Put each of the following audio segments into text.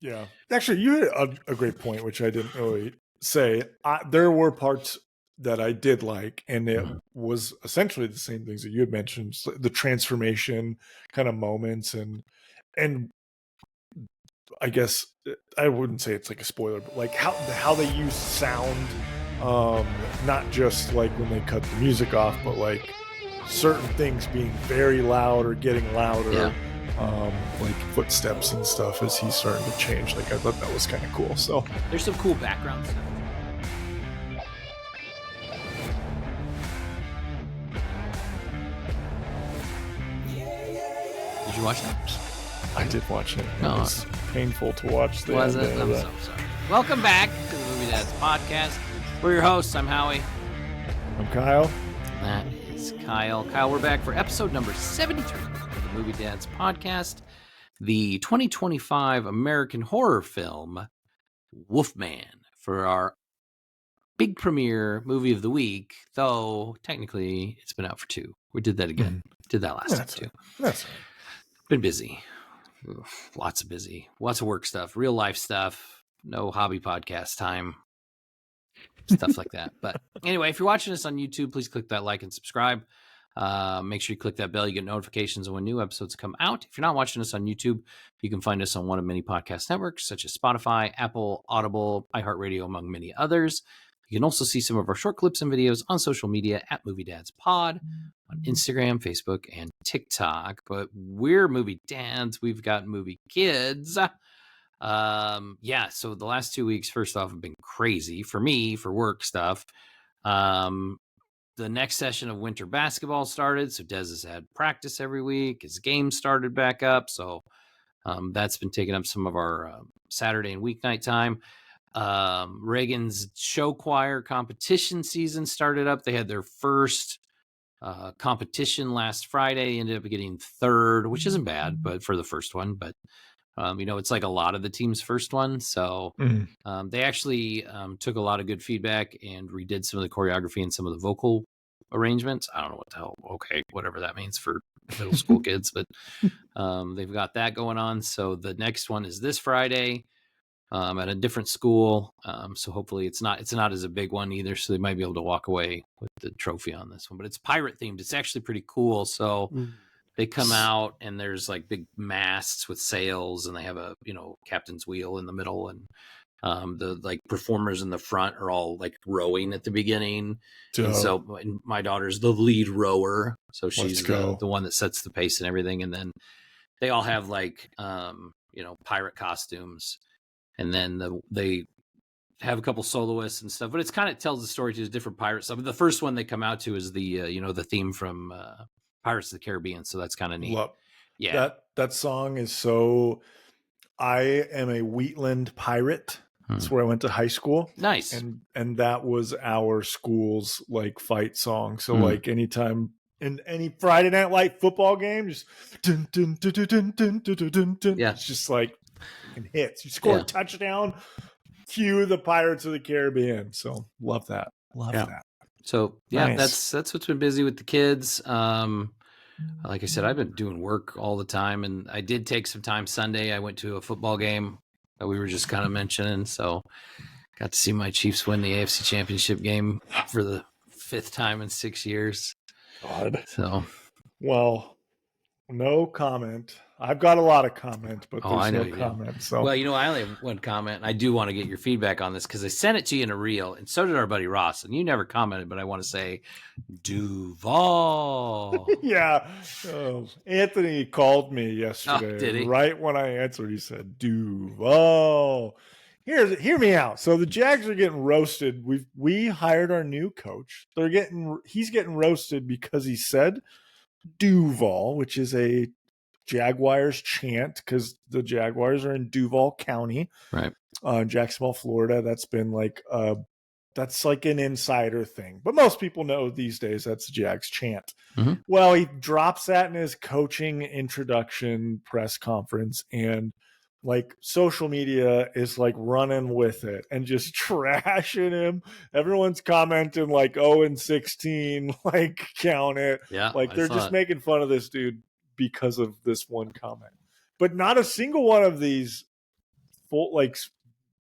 Yeah. Actually, you had a great point, which I didn't really say. There were parts that I did like, and it was essentially the same things that you had mentioned, the transformation kind of moments, and I guess I wouldn't say it's like a spoiler, but like how they use sound, not just like when they cut the music off, but like certain things being very loud or getting louder. Yeah. Like footsteps and stuff as he's starting to change. Like I thought that was kind of cool. So there's some cool background stuff. Did you watch that? I did watch it. It was painful to watch. Was it? I'm so sorry. Welcome back to the Movie Dads Podcast. We're your hosts. I'm Howie. I'm Kyle. That is Kyle. Kyle, we're back for episode number 73 of the Movie Dads Podcast. The 2025 American horror film, Wolfman, for our big premiere movie of the week, though technically it's been out for 2. We did that again. Did that last time too. That's right. Been busy. Lots of work stuff, real life stuff, no hobby podcast time, stuff like that. But anyway, if you're watching us on YouTube, please click that like and subscribe. Make sure you click that bell. You get notifications when new episodes come out. If you're not watching us on YouTube, you can find us on one of many podcast networks, such as Spotify, Apple, Audible, iHeartRadio, among many others. You can also see some of our short clips and videos on social media at Movie Dads Pod, on Instagram, Facebook, and TikTok. But we're Movie Dads. We've got movie kids. So the last 2 weeks, first off, have been crazy for me, for work stuff. The next session of winter basketball started, so Des has had practice every week. His game started back up, so that's been taking up some of our Saturday and weeknight time. Reagan's show choir competition season started up. They had their first competition last Friday, ended up getting 3rd, which isn't bad, but for the first one, but it's like a lot of the team's first one. So they actually took a lot of good feedback and redid some of the choreography and some of the vocal arrangements. I don't know what the hell. Okay, whatever that means for middle school kids, but they've got that going on. So the next one is this Friday. At a different school, so hopefully it's not as a big one either, so they might be able to walk away with the trophy on this one. But it's pirate themed. It's actually pretty cool. So they come out and there's like big masts with sails, and they have a captain's wheel in the middle, and the like performers in the front are all like rowing at the beginning. And so my daughter's the lead rower, so she's the one that sets the pace and everything. And then they all have like pirate costumes. And then they have a couple soloists and stuff, but it's kind of tells the story to the different pirates. The first one they come out to is the the theme from Pirates of the Caribbean, so that's kind of neat. Yeah, that song is so. I am a Wheatland pirate. That's where I went to high school. Nice, and that was our school's like fight song. So like anytime in any Friday Night Light football game, just dun, dun, dun, dun, dun, dun, dun, dun, dun. Yeah, it's just like. And hits. You score a touchdown, cue the Pirates of the Caribbean. So love that. Love that. So nice. That's what's been busy with the kids. Like I said, I've been doing work all the time, and I did take some time Sunday. I went to a football game that we were just kind of mentioning. So got to see my Chiefs win the AFC Championship game for the 5th time in 6 years. God. So well, no comment. I've got a lot of comment, but there's no comment. So well, I only have one comment, and I do want to get your feedback on this because I sent it to you in a reel, and so did our buddy Ross, and you never commented, but I want to say Duval. Yeah. Anthony called me yesterday. Oh, did he? Right when I answered, he said, Duval. Hear me out. So the Jags are getting roasted. We hired our new coach. He's getting roasted because he said Duval, which is a Jaguars chant, because the Jaguars are in Duval County, right? Jacksonville, Florida. That's been like that's like an insider thing, but most people know these days that's the Jags chant. Well, he drops that in his coaching introduction press conference, and like social media is like running with it and just trashing him. Everyone's commenting like 0-16, like count it. Yeah, like they're just making fun of this dude because of this one comment. But not a single one of these full like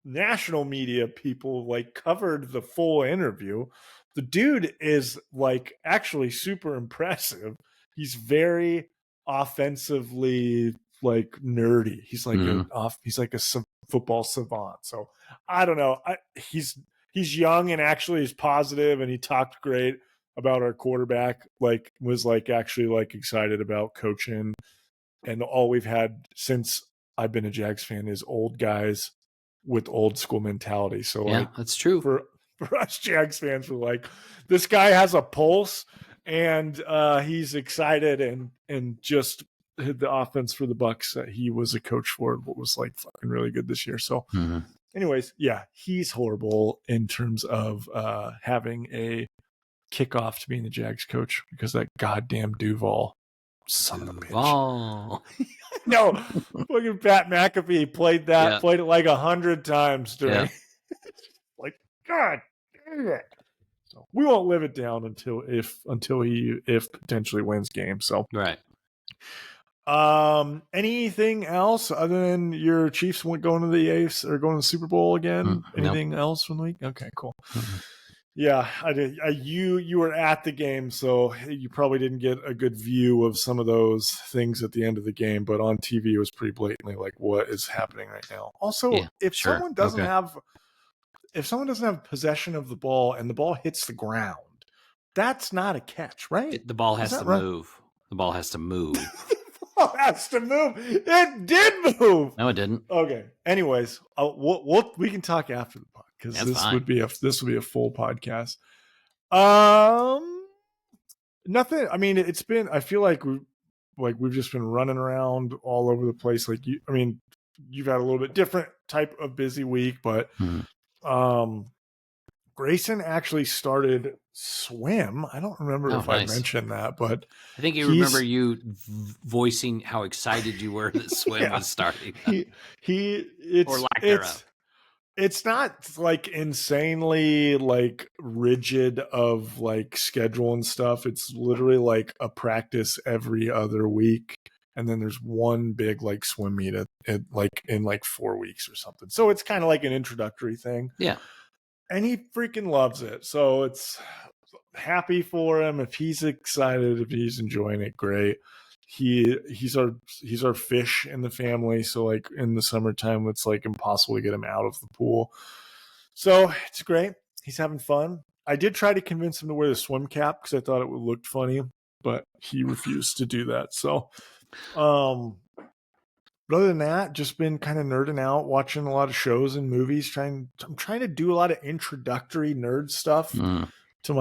national media people like covered the full interview. The dude is like actually super impressive. He's very offensively like nerdy. He's like he's like a football savant. So I don't know. He's young and actually is positive, and he talked great about our quarterback. Like was like actually like excited about coaching, and all we've had since I've been a Jags fan is old guys with old school mentality. So like that's true. For us Jags fans, we're like, this guy has a pulse, and he's excited, and just the offense for the Bucs that he was a coach for was like fucking really good this year. So anyways, yeah, he's horrible in terms of having a kickoff to being the Jags coach because that goddamn Duval son of a bitch. No, fucking Pat McAfee played it like 100 times during. Like, God damn it. So we won't live it down until he potentially wins games. So right. Anything else other than your Chiefs going to the AFC or going to the Super Bowl again? Anything else from the week? Okay, cool. Yeah, I did. You were at the game, so you probably didn't get a good view of some of those things at the end of the game. But on TV, it was pretty blatantly like what is happening right now. Also, if someone doesn't have possession of the ball and the ball hits the ground, that's not a catch, right? The ball has to move. The ball has to move. The ball has to move. It did move. No, it didn't. Okay. Anyways, we can talk after the podcast because this would be a full podcast. Nothing. I mean, it's been. I feel like we've just been running around all over the place. Like you've had a little bit different type of busy week, but. Grayson actually started swim. I don't remember if I mentioned that, but I think you remember you voicing how excited you were that swim was starting. It's not like insanely like rigid of like schedule and stuff. It's literally like a practice every other week. And then there's one big like swim meet at like in like 4 weeks or something. So it's kind of like an introductory thing. Yeah. And he freaking loves it. So it's happy for him. If he's excited, if he's enjoying it, great. He's our fish in the family. So like in the summertime, it's like impossible to get him out of the pool. So it's great. He's having fun. I did try to convince him to wear the swim cap because I thought it would look funny, but he refused to do that. So but other than that, just been kind of nerding out, watching a lot of shows and movies. I'm trying to do a lot of introductory nerd stuff to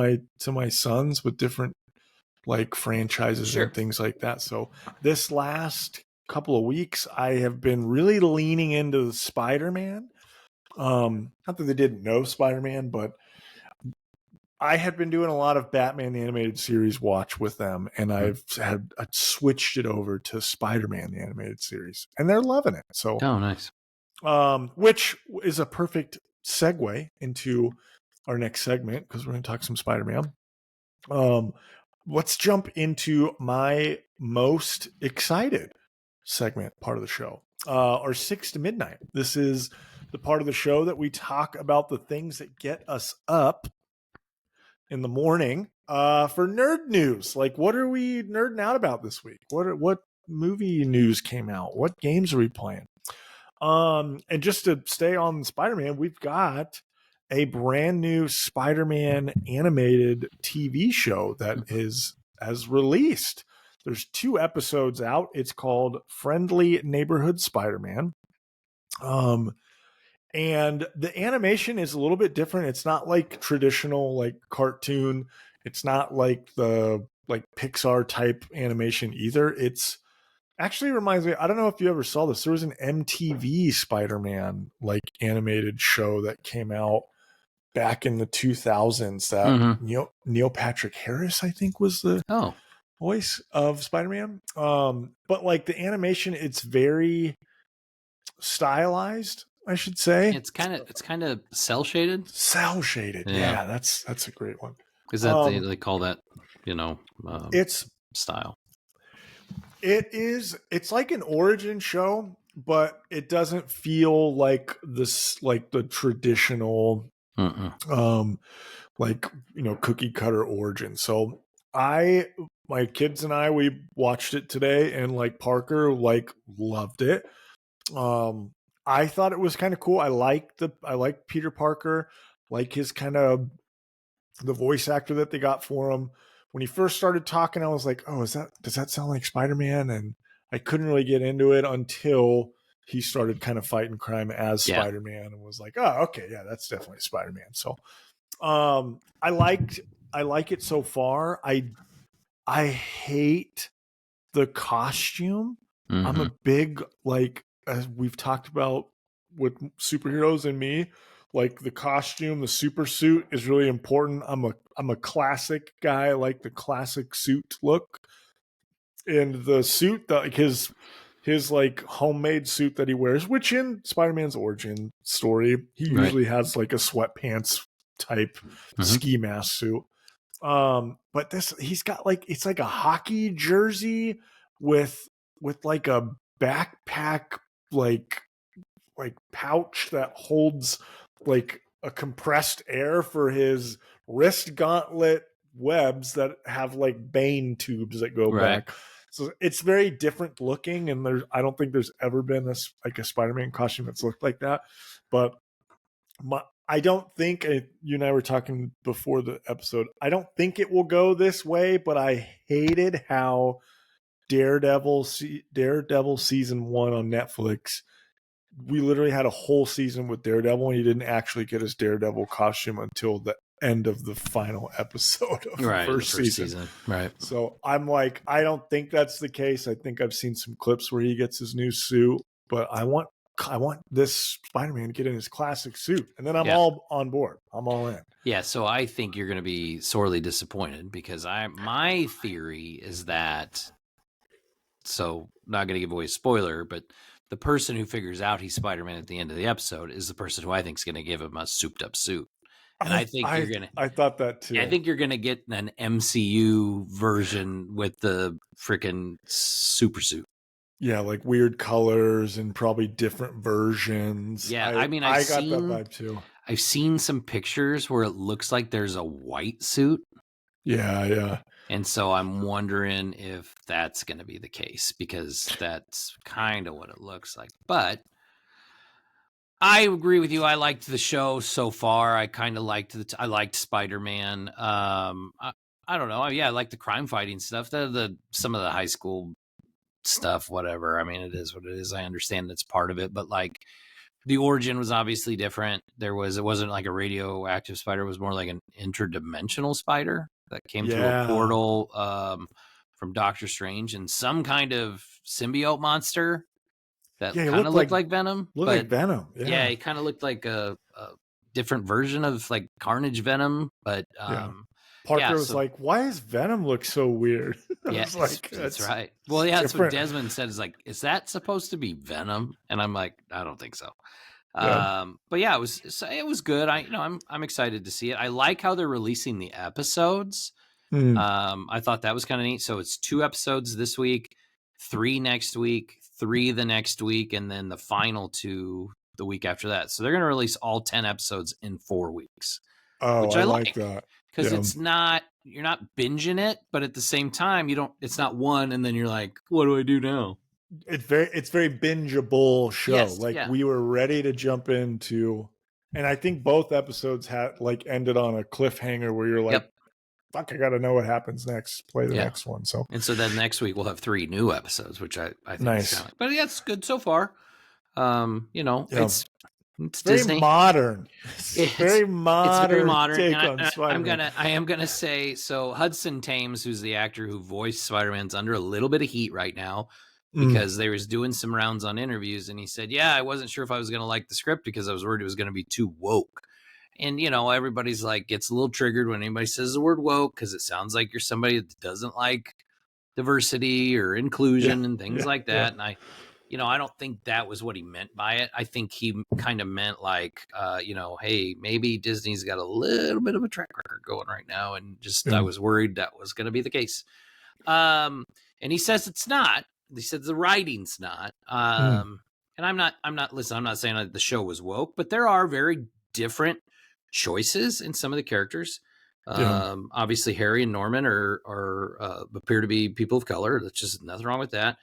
my sons with different like franchises and things like that. So this last couple of weeks, I have been really leaning into Spider-Man. Not that they didn't know Spider-Man, but I had been doing a lot of Batman the Animated Series watch with them, and I switched it over to Spider-Man the Animated Series, and they're loving it. So, nice. Which is a perfect segue into our next segment because we're going to talk some Spider-Man. Let's jump into my most excited segment, part of the show, our 6 to Midnight. This is the part of the show that we talk about the things that get us up in the morning for nerd news. Like, what are we nerding out about this week? What movie news came out? What games are we playing? And just to stay on Spider-Man, we've got a brand new Spider-Man animated TV show that has released. There's 2 episodes out. It's called Friendly Neighborhood Spider-Man. And the animation is a little bit different. It's not like traditional like cartoon. It's not like the like Pixar type animation either. It's actually reminds me, I don't know if you ever saw this. There was an MTV Spider-Man like animated show that came out back in the 2000s that Neil Patrick Harris, I think, was the voice of Spider-Man. But like the animation, it's very stylized, I should say. It's kind of cell shaded. Cell shaded, yeah. That's a great one. Is that they call that, it's style? It's like an origin show, but it doesn't feel like this, like the traditional, um, like, cookie cutter origin. So my kids and we watched it today, and like Parker, like loved it. Um, I thought it was kind of cool. I like Peter Parker, like his kind of the voice actor that they got for him. When he first started talking, I was like, "Oh, does that sound like Spider-Man?" And I couldn't really get into it until he started kind of fighting crime as Spider-Man, and was like, "Oh, okay, yeah, that's definitely Spider-Man." So, I like it so far. I hate the costume. I'm a big, like, as we've talked about with superheroes and me, like the costume, the super suit is really important. I'm a classic guy. I like the classic suit look. And the suit, like his like homemade suit that he wears, which in Spider-Man's origin story, he usually has like a sweatpants type ski mask suit. But he's got like, it's like a hockey jersey with like a backpack, like pouch that holds like a compressed air for his wrist gauntlet webs that have like Bane tubes that go back. So it's very different looking, and I don't think there's ever been a Spider-Man costume that's looked like that. But I don't think, you and I were talking before the episode, I don't think it will go this way, but I hated how Daredevil season 1 on Netflix, we literally had a whole season with Daredevil, and he didn't actually get his Daredevil costume until the end of the final episode of the first season. Right. So I'm like, I don't think that's the case. I think I've seen some clips where he gets his new suit, but I want this Spider-Man to get in his classic suit, and then I'm all on board. I'm all in. Yeah, so I think you're going to be sorely disappointed, because my theory is that, so not going to give away a spoiler, but the person who figures out he's Spider-Man at the end of the episode is the person who I think is going to give him a souped up suit. And I think you're going to... I thought that too. I think you're going to get an MCU version with the freaking super suit. Yeah, like weird colors and probably different versions. Yeah, I got that vibe too. I've seen some pictures where it looks like there's a white suit. Yeah. And so I'm wondering if that's going to be the case, because that's kind of what it looks like. But I agree with you. I liked the show so far. I kind of liked I liked Spider-Man. I don't know. Yeah, I like the crime fighting stuff. Some of the high school stuff, whatever. I mean, it is what it is. I understand that's part of it, but like the origin was obviously different. It wasn't like a radioactive spider. It was more like an interdimensional spider that came through a portal from Doctor Strange, and some kind of symbiote monster that kind of looked like Venom. Like Venom. Yeah, it kind of looked like a different version of like Carnage Venom, but Parker was like, "Why does Venom look so weird?" I was like, that's right. Well, yeah, that's what Desmond said. Is like, is that supposed to be Venom? And I'm like, I don't think so. But yeah, it was good. I'm excited to see it. I like how they're releasing the episodes. I thought that was kind of neat. So it's 2 episodes this week, 3 next week, 3 the next week, and then the final 2 the week after that. So they're going to release all 10 episodes in 4 weeks. Oh, which I like that. Because you're not binging it, but at the same time, it's not one, and then you're like, what do I do now? It's very bingeable show. Yes, we were ready to jump into, and I think both episodes had like ended on a cliffhanger where you're like, fuck, I got to know what happens next. Play the next one. So then next week we'll have 3 new episodes, which I think nice. Is kind of, but yeah, it's good so far. It's very Disney. Modern. It's very modern. Take on Spider-Man. I am gonna say, so Hudson Thames, who's the actor who voiced Spider-Man's under a little bit of heat right now, because they was doing some rounds on interviews, and he said, yeah, I wasn't sure if I was gonna like the script because I was worried it was gonna be too woke. And everybody's like, gets a little triggered when anybody says the word woke, because it sounds like you're somebody that doesn't like diversity or inclusion and things like that. And I don't think that was what he meant by it. I think he kind of meant like, hey, maybe Disney's got a little bit of a track record going right now. And just, I was worried that was going to be the case. And he says it's not. He said the writing's not. and I'm not listen, I'm not saying that the show was woke, but there are very different choices in some of the characters. Yeah. Obviously Harry and Norman appear to be people of color. That's just nothing wrong with that.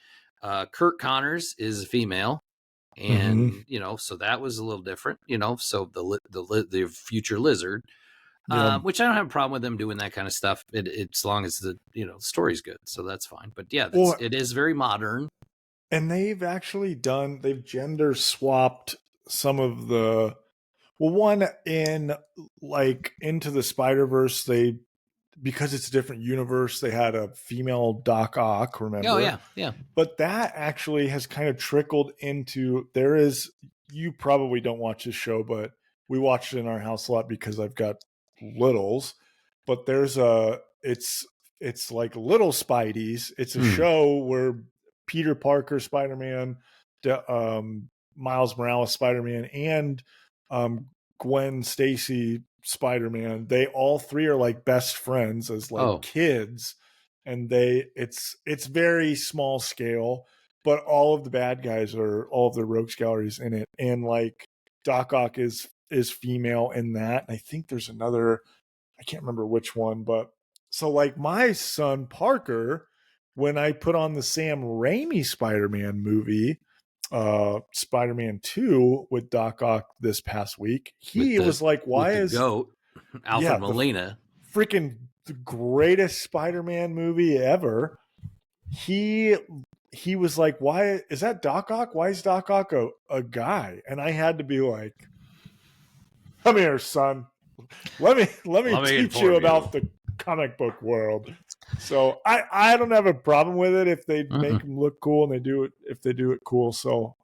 Kurt Connors is a female, Mm-hmm. and so that was a little different. So the future lizard, Yeah. which I don't have a problem with them doing that kind of stuff. As long as the story's good, so that's fine. But yeah, Well, it is very modern. and they've gender swapped some of the, well, one in like Into the Spider-Verse, because it's a different universe, they had a female Doc Ock, Oh remember? yeah. But that actually has kind of trickled into, you probably don't watch this show, but we watched it in our house a lot because I've got littles. But it's like Little Spideys. It's a show where Peter Parker Spider-Man, Miles Morales Spider-Man, and Gwen Stacy Spider-Man, they all three are like best friends as like kids, and it's very small scale, but all of the bad guys are, all of the rogues galleries in it, and like Doc Ock is female in that. And I think there's another, I can't remember which one, but so like my son Parker, when I put on the Sam Raimi Spider-Man movie, Spider-Man 2 with Doc Ock this past week, he was like, why with the is goat Alfred Molina, freaking the greatest Spider-Man movie ever? He was like, why is that Doc Ock? Why is Doc Ock a guy? And I had to be like, come here, son. Let me teach you about the comic book world. So I don't have a problem with it if they make them look cool and if they do it cool. So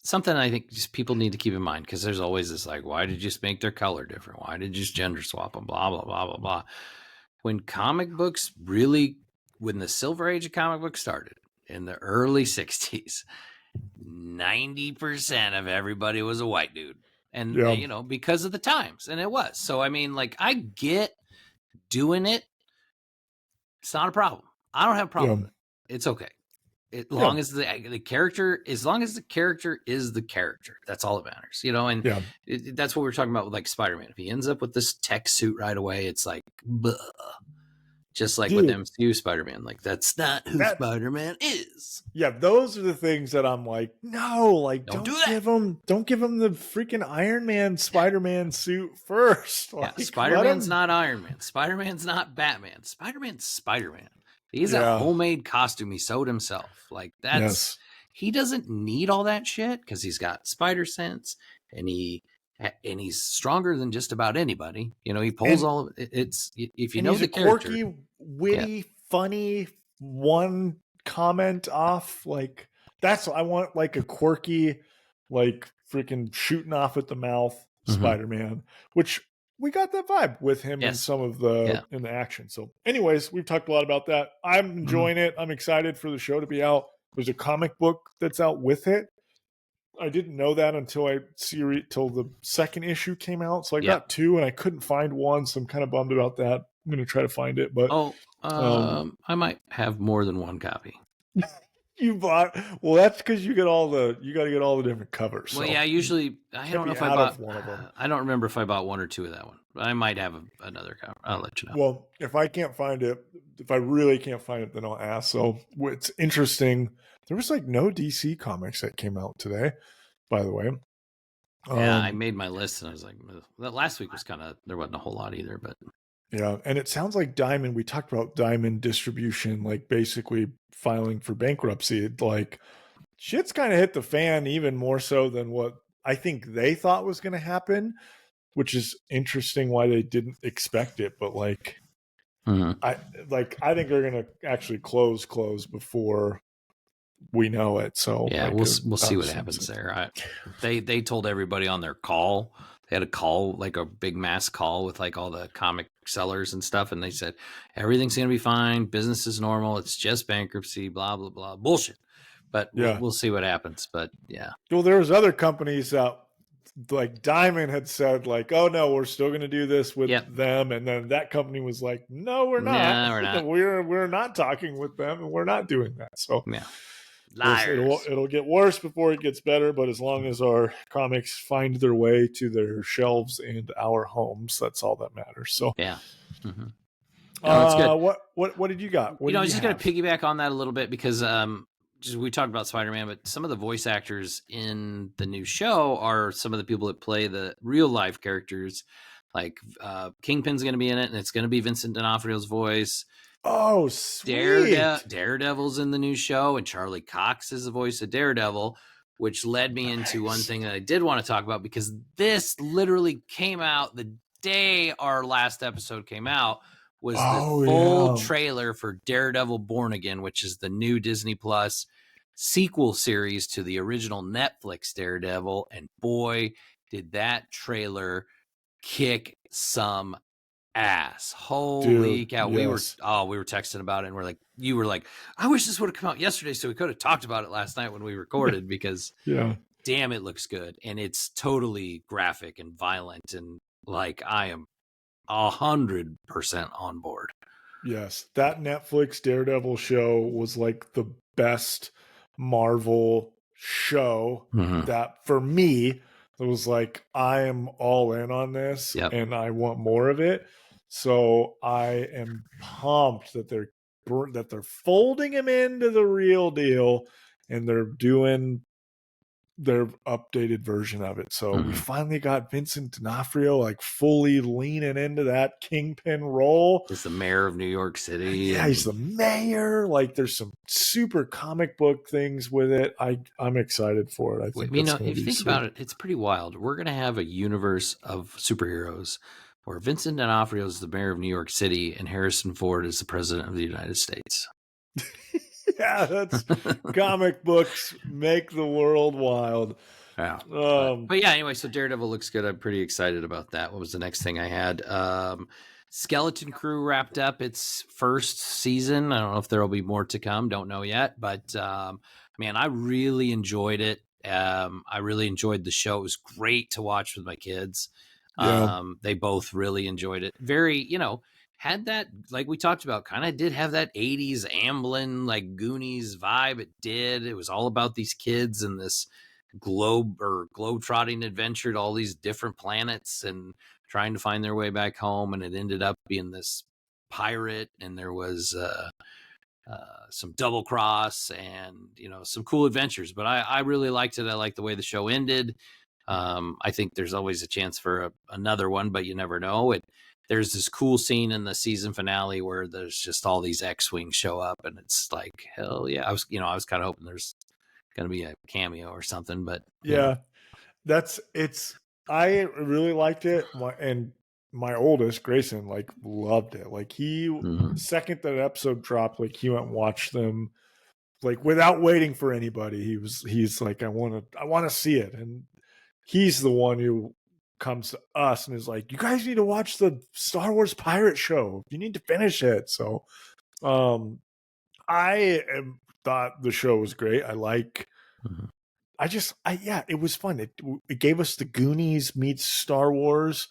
something I think just people need to keep in mind, because there's always this like, why did you just make their color different? Why did you just gender swap them? Blah blah blah blah blah. When the Silver Age of comic books started in the early 60s, 90% of everybody was a white dude. And because of the times, and it was. So I mean, like, I get doing it. It's not a problem. I don't have a problem with it. It's okay. As long as the character is the character, that's all that matters, and that's what we're talking about with like Spider-Man. If he ends up with this tech suit right away, it's like, bleh. Just like with MCU Spider-Man, like that's not who Spider-Man is. Yeah, those are the things that I'm like, no, like don't give him the freaking Iron Man Spider-Man suit first. Like, Spider-Man's not Iron Man. Spider-Man's not Batman. Spider-Man's Spider-Man. He's a homemade costume he sewed himself. Like he doesn't need all that shit because he's got spider sense, and he's stronger than just about anybody. He pulls all of it. It's, if you know the character, quirky, witty, funny, one comment off. Like I want, like a quirky, like freaking shooting off at the mouth Spider-Man, which we got that vibe with him in some of in the action. So anyways, we've talked a lot about that. I'm enjoying it. I'm excited for the show to be out. There's a comic book that's out with it. I didn't know that until till the second issue came out. So I got two and I couldn't find one. So I'm kind of bummed about that. I'm going to try to find it, but I might have more than one copy. You bought, well, that's because you got to get all the different covers. Well, yeah, usually I don't know if I bought one of them. I don't remember if I bought one or two of that one. I might have another cover. I'll let you know. Well, if I really can't find it, then I'll ask. So it's interesting. There was like no DC comics that came out today, by the way. Yeah, I made my list and I was like, last week was there wasn't a whole lot either, but. Yeah, and it sounds like Diamond, we talked about Diamond Distribution, like basically filing for bankruptcy. Like shit's kind of hit the fan, even more so than what I think they thought was going to happen, which is interesting why they didn't expect it. But like, I think they're going to actually close before we know it. So yeah, we'll see what happens there. They told everybody on their call. They had a call, like a big mass call with like all the comic sellers and stuff. And they said, everything's going to be fine. Business is normal. It's just bankruptcy, blah, blah, blah. Bullshit. But we'll see what happens. But yeah. Well, there was other companies out, like Diamond had said like, oh no, we're still going to do this with them. And then that company was like, no, we're not. No, we're not. We're not talking with them and we're not doing that. So Liars. It'll get worse before it gets better, but as long as our comics find their way to their shelves and our homes, that's all that matters. So Yeah. Mm-hmm. No, it's good. What did you got? What I did was you just going to have? piggyback on that a little bit because just we talked about Spider-Man, but some of the voice actors in the new show are some of the people that play the real life characters. Like Kingpin's going to be in it, and it's going to be Vincent D'Onofrio's voice. Oh, sweet. Daredevil's in the new show, and Charlie Cox is the voice of Daredevil, which led me into one thing that I did want to talk about because this literally came out the day our last episode came out. Was the full trailer for Daredevil Born Again, which is the new Disney Plus sequel series to the original Netflix Daredevil. And boy, did that trailer kick some ass. Holy Dude, cow. yes. We were texting about it, and you were like, I wish this would have come out yesterday so we could have talked about it last night when we recorded because damn, it looks good. And it's totally graphic and violent, and like I am 100% on board. Yes, that Netflix Daredevil show was like the best Marvel show that for me, it was like I am all in on this and I want more of it. So I am pumped that they're folding him into the real deal and they're doing their updated version of it. So we finally got Vincent D'Onofrio like fully leaning into that Kingpin role. He's the mayor of New York City. Yeah, he's the mayor. Like there's some super comic book things with it. I'm excited for it. I think if you think about it, it's pretty wild. We're gonna have a universe of superheroes where Vincent D'Onofrio is the mayor of New York City and Harrison Ford is the president of the United States. Yeah, that's comic books make the world wild. Yeah. But yeah, anyway, so Daredevil looks good. I'm pretty excited about that. What was the next thing I had? Skeleton Crew wrapped up its first season. I don't know if there will be more to come. Don't know yet. But man, I really enjoyed it. I really enjoyed the show. It was great to watch with my kids. They both really enjoyed it. Very, had that, like we talked about, kind of did have that 80s Amblin, like Goonies vibe. It did. It was all about these kids and this globe-trotting adventure to all these different planets and trying to find their way back home. And it ended up being this pirate, and there was some double cross and, some cool adventures. But I really liked it. I liked the way the show ended. I think there's always a chance for another one, but you never know. There's this cool scene in the season finale where there's just all these X-Wings show up, and it's like, hell yeah. I was kind of hoping there's going to be a cameo or something, but I really liked it. And my oldest, Grayson, like loved it. Like second that episode dropped, like he went and watched them like without waiting for anybody. He's like, I want to see it. And he's the one who comes to us and is like, you guys need to watch the Star Wars pirate show. You need to finish it. So thought the show was great. I like it was fun. It gave us the Goonies meets Star Wars,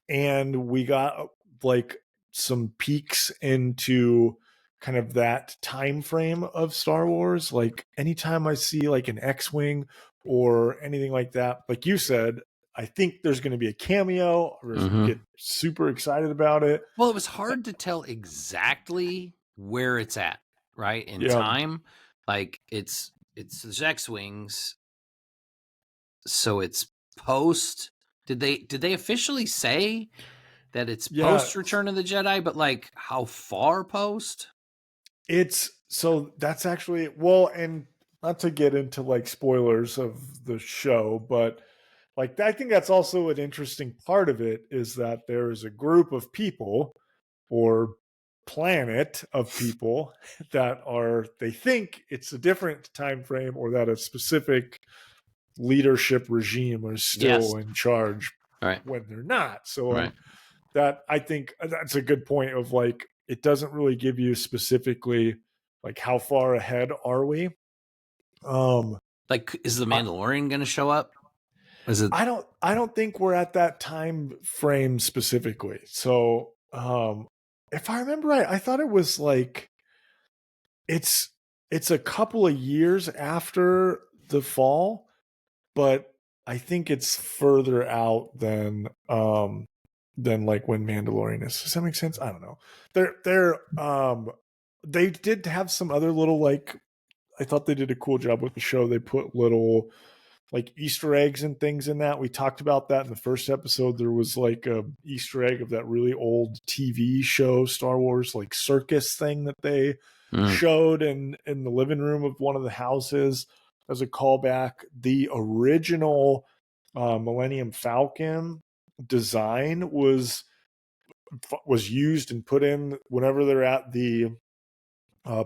and we got like some peeks into kind of that time frame of Star Wars. Like anytime I see like an X-Wing or anything like that, like you said, I think there's going to be a cameo. Or get super excited about it. Well, it was hard to tell exactly where it's at, right? In time. Like it's the X-Wings. So it's post. Did they officially say that it's post Return of the Jedi, but like how far post? So that's actually, and not to get into like spoilers of the show, but like I think that's also an interesting part of it is that there is a group of people or planet of people that they think it's a different time frame or that a specific leadership regime is still in charge when they're not. So that I think that's a good point of like it doesn't really give you specifically like how far ahead are we. Like is the Mandalorian going to show up? Is it? I don't think we're at that time frame specifically. So if I remember right, I thought it was like it's it's a couple of years after the fall, but I think it's further out than like when Mandalorian is. Does that make sense? I don't know. They did have some other little, like, I thought they did a cool job with the show. They put little like Easter eggs and things in that. We talked about that in the first episode. There was like a Easter egg of that really old TV show, Star Wars, like circus thing that they showed in the living room of one of the houses as a callback. The original Millennium Falcon design was used and put in whenever they're at the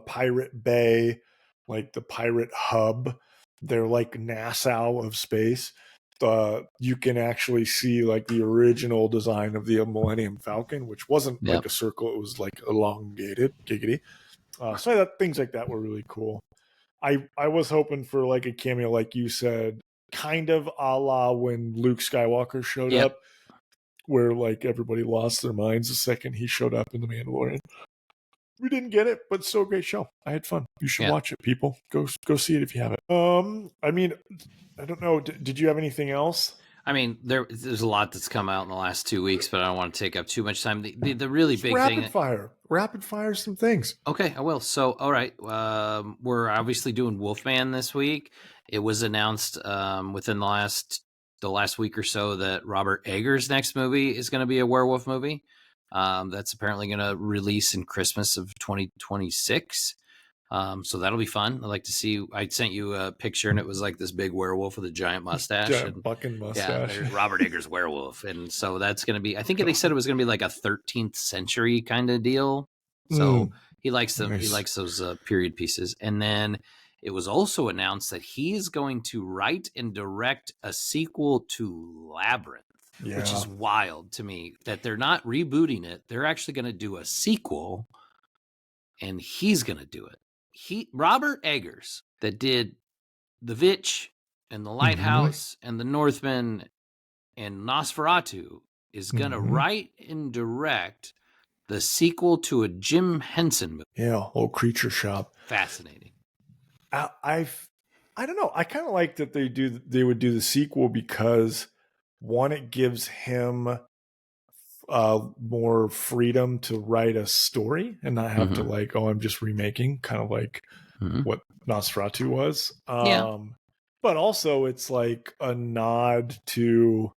Pirate Bay, like the pirate hub. They're like Nassau of space. You can actually see like the original design of the Millennium Falcon, which wasn't like a circle; it was like elongated, giggity. So I thought things like that were really cool. I was hoping for like a cameo, like you said, kind of a la when Luke Skywalker showed up, where like everybody lost their minds the second he showed up in The Mandalorian. We didn't get it, but still a great show. I had fun. You should watch it, people. Go see it if you haven't. I mean, I don't know. Did you have anything else? I mean, there's a lot that's come out in the last 2 weeks, but I don't want to take up too much time. The really big thing. Rapid fire some things. Okay, I will. So, all right, we're obviously doing Wolfman this week. It was announced within the last week or so that Robert Eggers' next movie is going to be a werewolf movie. That's apparently going to release in Christmas of 2026. So that'll be fun. I'd like to see. I sent you a picture, and it was like this big werewolf with a giant mustache, bucking mustache. Yeah, Robert Eggers' werewolf, and so that's going to be. I think they said it was going to be like a 13th century kind of deal. So he likes them. Nice. He likes those period pieces. And then it was also announced that he is going to write and direct a sequel to Labyrinth. Yeah. Which is wild to me that they're not rebooting it. They're actually going to do a sequel, and he's going to do it. Robert Eggers, that did The Witch and The Lighthouse and The Northman and Nosferatu, is going to write and direct the sequel to a Jim Henson movie. Yeah, old Creature Shop. Fascinating. I don't know. I kind of like that they would do the sequel because, one, it gives him more freedom to write a story and not have to like, I'm just remaking, kind of like what Nosferatu was. But also it's like a nod to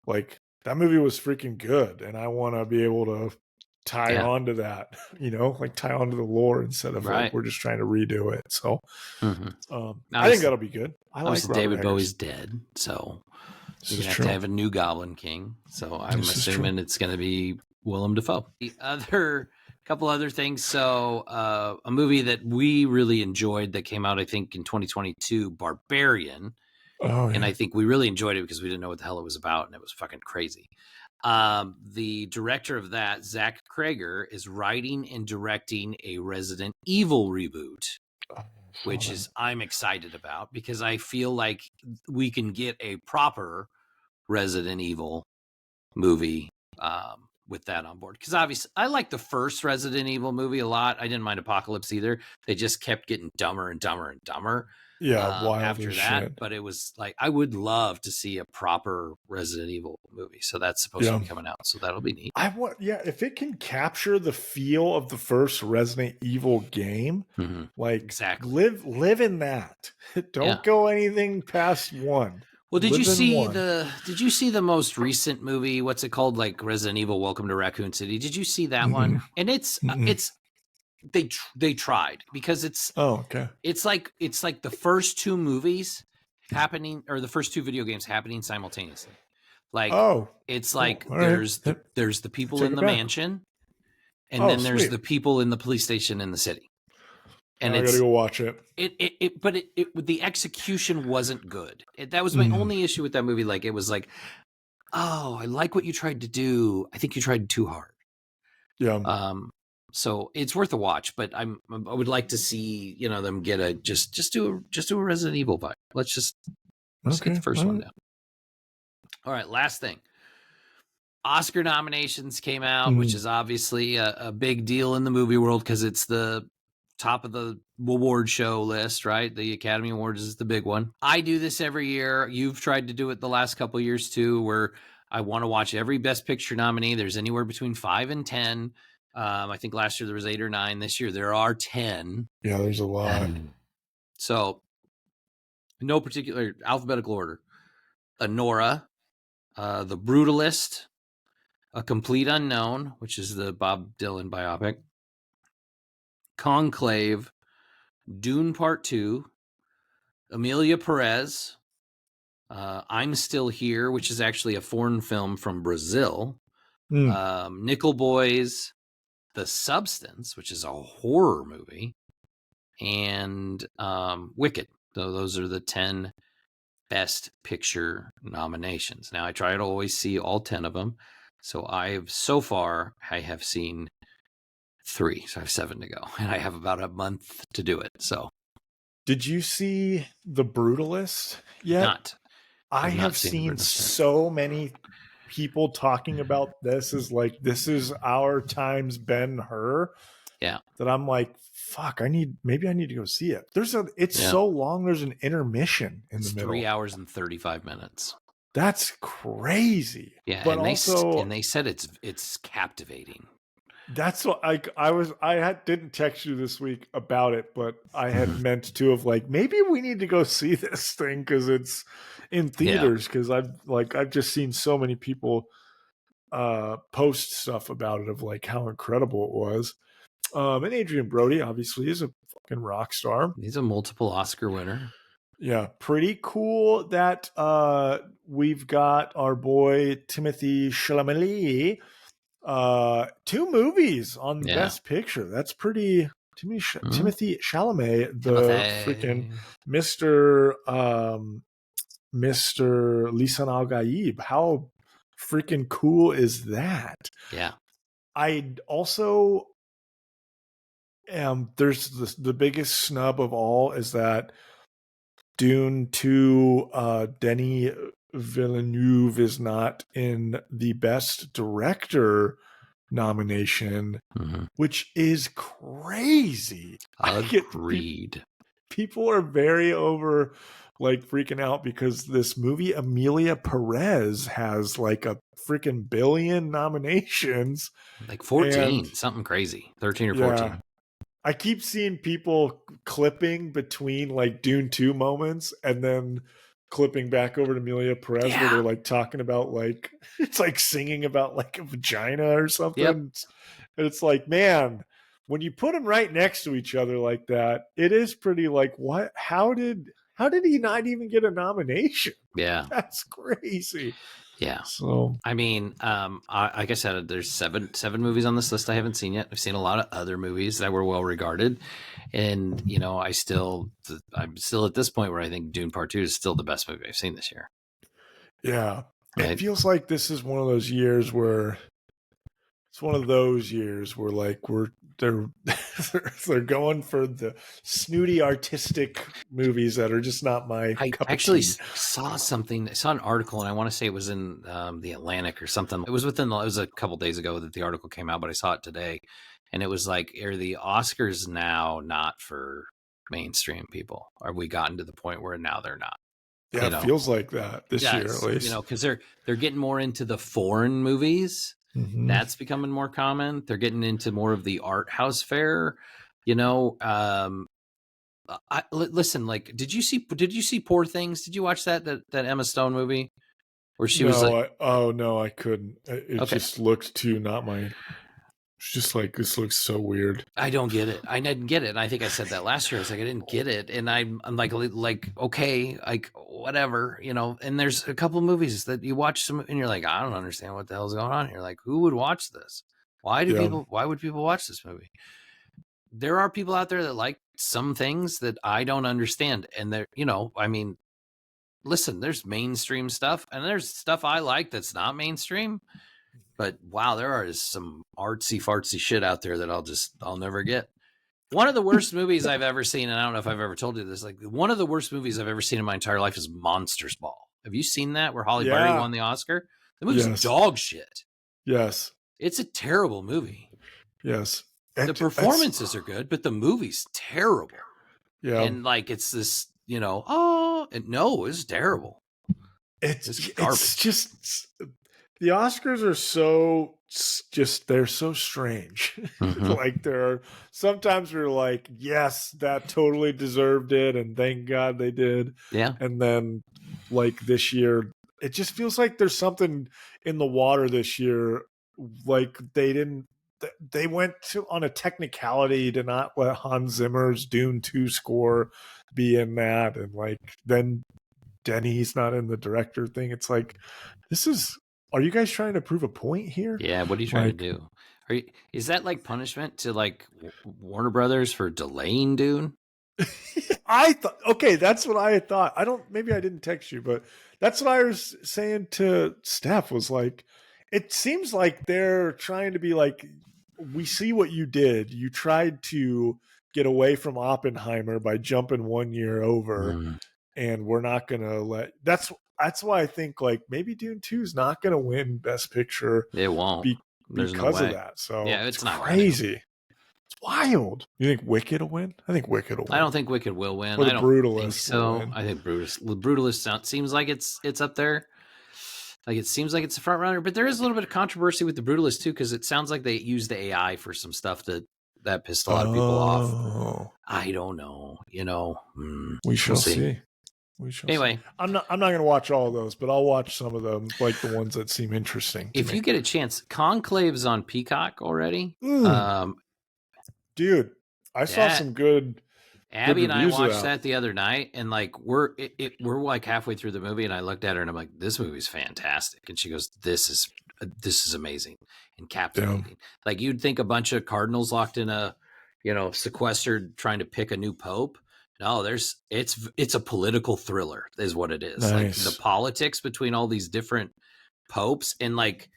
like that movie was freaking good, and I want to be able to tie on to that, like tie on to the lore instead of like we're just trying to redo it. So I think that'll be good. I like Robert David Eggers. Bowie's dead, so you have to have a new Goblin King. So I'm assuming it's going to be Willem Dafoe. The other couple other things. So a movie that we really enjoyed that came out, I think, in 2022, Barbarian. Oh, yeah. And I think we really enjoyed it because we didn't know what the hell it was about, and it was fucking crazy. The director of that, Zach Krager, is writing and directing a Resident Evil reboot, which is I'm excited about because I feel like we can get a proper Resident Evil movie with that on board. Because obviously, I like the first Resident Evil movie a lot. I didn't mind Apocalypse either. They just kept getting dumber and dumber and dumber. Yeah, after that, shit. But it was like I would love to see a proper Resident Evil movie. So that's supposed to be coming out. So that'll be neat. If it can capture the feel of the first Resident Evil game, like exactly live in that. Don't go anything past one. Well, did you see the most recent movie? What's it called? Like Resident Evil: Welcome to Raccoon City. Did you see that one? And it's they tried because it's it's like the first two movies happening, or the first two video games happening simultaneously. Like it's like there's the people in the mansion, and then there's the people in the police station in the city. And I gotta go watch it. But the execution wasn't good. That was my only issue with that movie. Like it was like, oh, I like what you tried to do. I think you tried too hard. Yeah. So it's worth a watch, but I would like to see them get a just do a Resident Evil vibe. Let's get the first one down. All right, last thing. Oscar nominations came out, which is obviously a big deal in the movie world because it's the top of the award show list, right? The Academy Awards is the big one. I do this every year. You've tried to do it the last couple of years too, where I want to watch every Best Picture nominee. There's anywhere between 5 and 10. I think last year there was 8 or 9. This year there are 10. Yeah, there's a lot. So, no particular alphabetical order. Nora, The Brutalist, A Complete Unknown, which is the Bob Dylan biopic, Conclave, Dune Part 2, Amelia Perez, I'm Still Here, which is actually a foreign film from Brazil, Nickel Boys, The Substance, which is a horror movie, and Wicked. So those are the 10 Best Picture nominations. Now, I try to always see all 10 of them. So I have seen 3. So I have 7 to go. And I have about a month to do it. So. Did you see The Brutalist yet? I have seen so many people talking about this as like, this is our time's Ben-Hur. Yeah. That I'm like, fuck, maybe I need to go see it. It's so long. There's an intermission in the middle. 3 hours and 35 minutes. That's crazy. Yeah. But and they said it's captivating. That's what didn't text you this week about it, but I had meant to have like, maybe we need to go see this thing because it's in theaters. Because I've just seen so many people post stuff about it of like how incredible it was. And Adrian Brody obviously is a fucking rock star. He's a multiple Oscar winner. Yeah, pretty cool that we've got our boy Timothy Chalamet. 2 movies on Best Picture. That's pretty. Timothy Chalamet, freaking Mr. Lisan Al Gaib. How freaking cool is that? Yeah. I also there's the biggest snub of all is that Dune 2 Denis Villeneuve is not in the Best Director nomination, which is crazy. Agreed. People are very over like freaking out because this movie Amelia Perez has like a freaking billion nominations. Like 14, something crazy. 13 or 14. Yeah. I keep seeing people clipping between like Dune 2 moments and then clipping back over to Amelia Perez where they're like talking about like, it's like singing about like a vagina or something. Yep. And it's like, man, when you put them right next to each other like that, it is pretty like, what? How did he not even get a nomination? Yeah. That's crazy. Yeah. So, I mean, like I said, there's seven movies on this list I haven't seen yet. I've seen a lot of other movies that were well regarded. And, you know, I'm still at this point where I think Dune Part 2 is still the best movie I've seen this year. Yeah. Right? It feels like this is one of those years where like they're going for the snooty artistic movies that are just not my cup of tea. I saw an article, and I want to say it was in the Atlantic or something. It was a couple days ago that the article came out, but I saw it today, and it was like, are the Oscars now not for mainstream people? Are we gotten to the point where now they're not? Yeah, it feels like that this year at least. You know, because they're getting more into the foreign movies. Mm-hmm. That's becoming more common. They're getting into more of the art house fare. You know, listen. Like, did you see Poor Things? Did you watch that Emma Stone movie? Where she was like, no, I couldn't. It just looked too not my. It's just like, this looks so weird. I don't get it. I didn't get it. And I think I said that last year. I was like, I didn't get it. And I'm like, okay, like whatever, you know. And there's a couple of movies that you watch and you're like, I don't understand what the hell's going on here. Like, who would watch this? Why would people watch this movie? There are people out there that like some things that I don't understand. And they're, you know, I mean, listen, there's mainstream stuff and there's stuff I like that's not mainstream. But wow, there is some artsy fartsy shit out there that I'll never get. One of the worst movies I've ever seen, and I don't know if I've ever told you this, like one of the worst movies I've ever seen in my entire life is Monsters Ball. Have you seen that where Halle Berry won the Oscar? The movie's dog shit. Yes. It's a terrible movie. Yes. The performances are good, but the movie's terrible. Yeah. And like, it's this, no, it's terrible. It's garbage. It's just, the Oscars are so just, they're so strange. Mm-hmm. Like, there are sometimes we're like, yes, that totally deserved it, and thank God they did. Yeah. And then like this year, it just feels like there's something in the water this year. Like, they went on a technicality to not let Hans Zimmer's Dune 2 score be in that, and like then Denny's not in the director thing. It's like, are you guys trying to prove a point here? Yeah, what are you trying to do? Is that like punishment to like Warner Brothers for delaying Dune? I thought, okay, that's what I thought. Maybe I didn't text you, but that's what I was saying to Steph, was like, it seems like they're trying to be like, we see what you did. You tried to get away from Oppenheimer by jumping 1 year over, and we're not going to that's why I think like maybe Dune 2 is not going to win Best Picture. It won't. Because of that. So yeah, it's not crazy. It's wild. You think Wicked will win? I think Wicked will win. I don't think Wicked will win. Or the I don't Brutalist think so. win. I think Brutalist seems like it's up there. Like, it seems like it's a front runner, but there is a little bit of controversy with the Brutalist too, because it sounds like they used the AI for some stuff that pissed a lot of people off. I don't know. We shall see. Anyway, I'm not going to watch all of those, but I'll watch some of them, like the ones that seem interesting. If you get a chance, Conclave's on Peacock already. Dude, I saw some good. Abby and I watched that the other night, and like we're like halfway through the movie, and I looked at her and I'm like, "This movie's fantastic," and she goes, "This is amazing and captivating." Yeah. Like, you'd think a bunch of cardinals locked in a, sequestered, trying to pick a new pope. No, it's a political thriller, is what it is. Nice. Like, the politics between all these different popes, and like,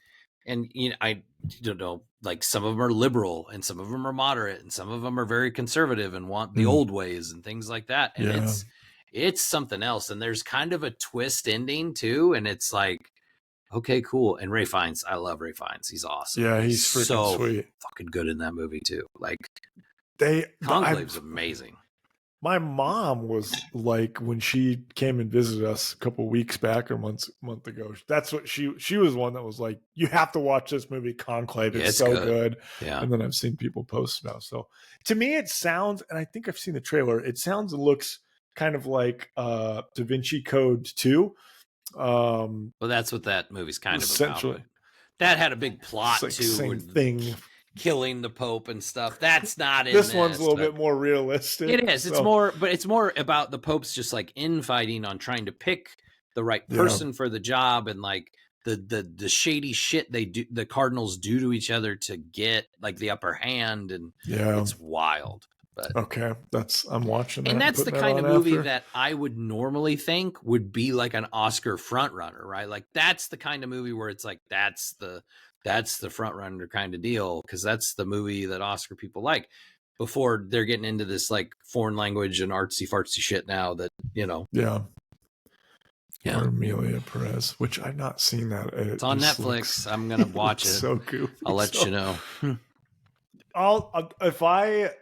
I don't know, like, some of them are liberal and some of them are moderate and some of them are very conservative and want the old ways and things like that. And it's something else. And there's kind of a twist ending too. And it's like, okay, cool. And Ray Fiennes, I love Ray Fiennes. He's awesome. Yeah, he's freaking so sweet. Fucking good in that movie too. Like, Conclave's amazing. My mom was like, when she came and visited us a couple of weeks back or month ago, that's what she was one that was like, you have to watch this movie, Conclave. It's so good. Yeah. And then I've seen people post now. So to me, it sounds, and I think I've seen the trailer, it sounds and looks kind of like Da Vinci Code 2. Well, that's what that movie's kind of about. That had a big plot too. Same thing. Killing the Pope and stuff. That's not in this one's a little bit more realistic. It is. So. It's more about the popes just like infighting on trying to pick the right person for the job, and like the shady shit the cardinals do to each other to get like the upper hand, and it's wild. But okay, I'm watching that. And that's the kind of movie that I would normally think would be like an Oscar front runner, right? Like, that's the kind of movie where it's like, that's the front runner kind of deal, because that's the movie that Oscar people like, before they're getting into this like foreign language and artsy fartsy shit now that, Yeah. Or Amelia Perez, which I've not seen that. It's on Netflix. I'm going to watch it. So goofy. I'll let you know.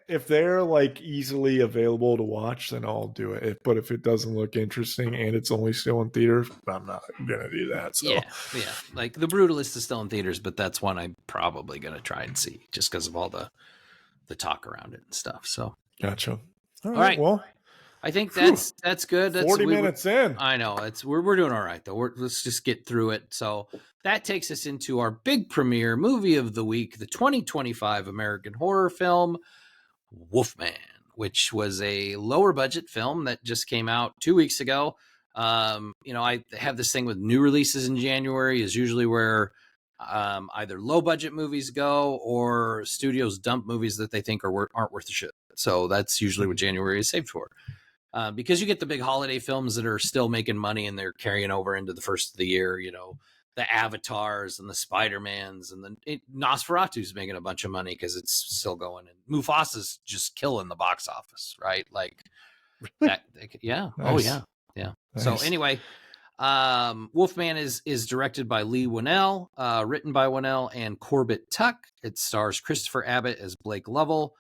If they're like easily available to watch, then I'll do it. But if it doesn't look interesting and it's only still in theaters, I'm not gonna do that. So yeah. Like, The Brutalist is still in theaters, but that's one I'm probably gonna try and see, just because of all the talk around it and stuff. So gotcha. All right. Well, I think that's good. That's 40 minutes in. I know we're doing all right though. Let's just get through it. So that takes us into our big premiere movie of the week, the 2025 American horror film Wolfman, which was a lower budget film that just came out 2 weeks ago. I have this thing with new releases in January is usually where either low budget movies go, or studios dump movies that they think aren't worth the shit. So that's usually what January is saved for. Because you get the big holiday films that are still making money and they're carrying over into the first of the year, the Avatars and the Spider-Mans, and Nosferatu's making a bunch of money because it's still going, and Mufasa's just killing the box office, right? Like that. Yeah. Nice. Oh yeah. Yeah. Nice. So anyway, Wolfman is directed by Lee Winnell, written by Winnell and Corbett Tuck. It stars Christopher Abbott as Blake Lovell,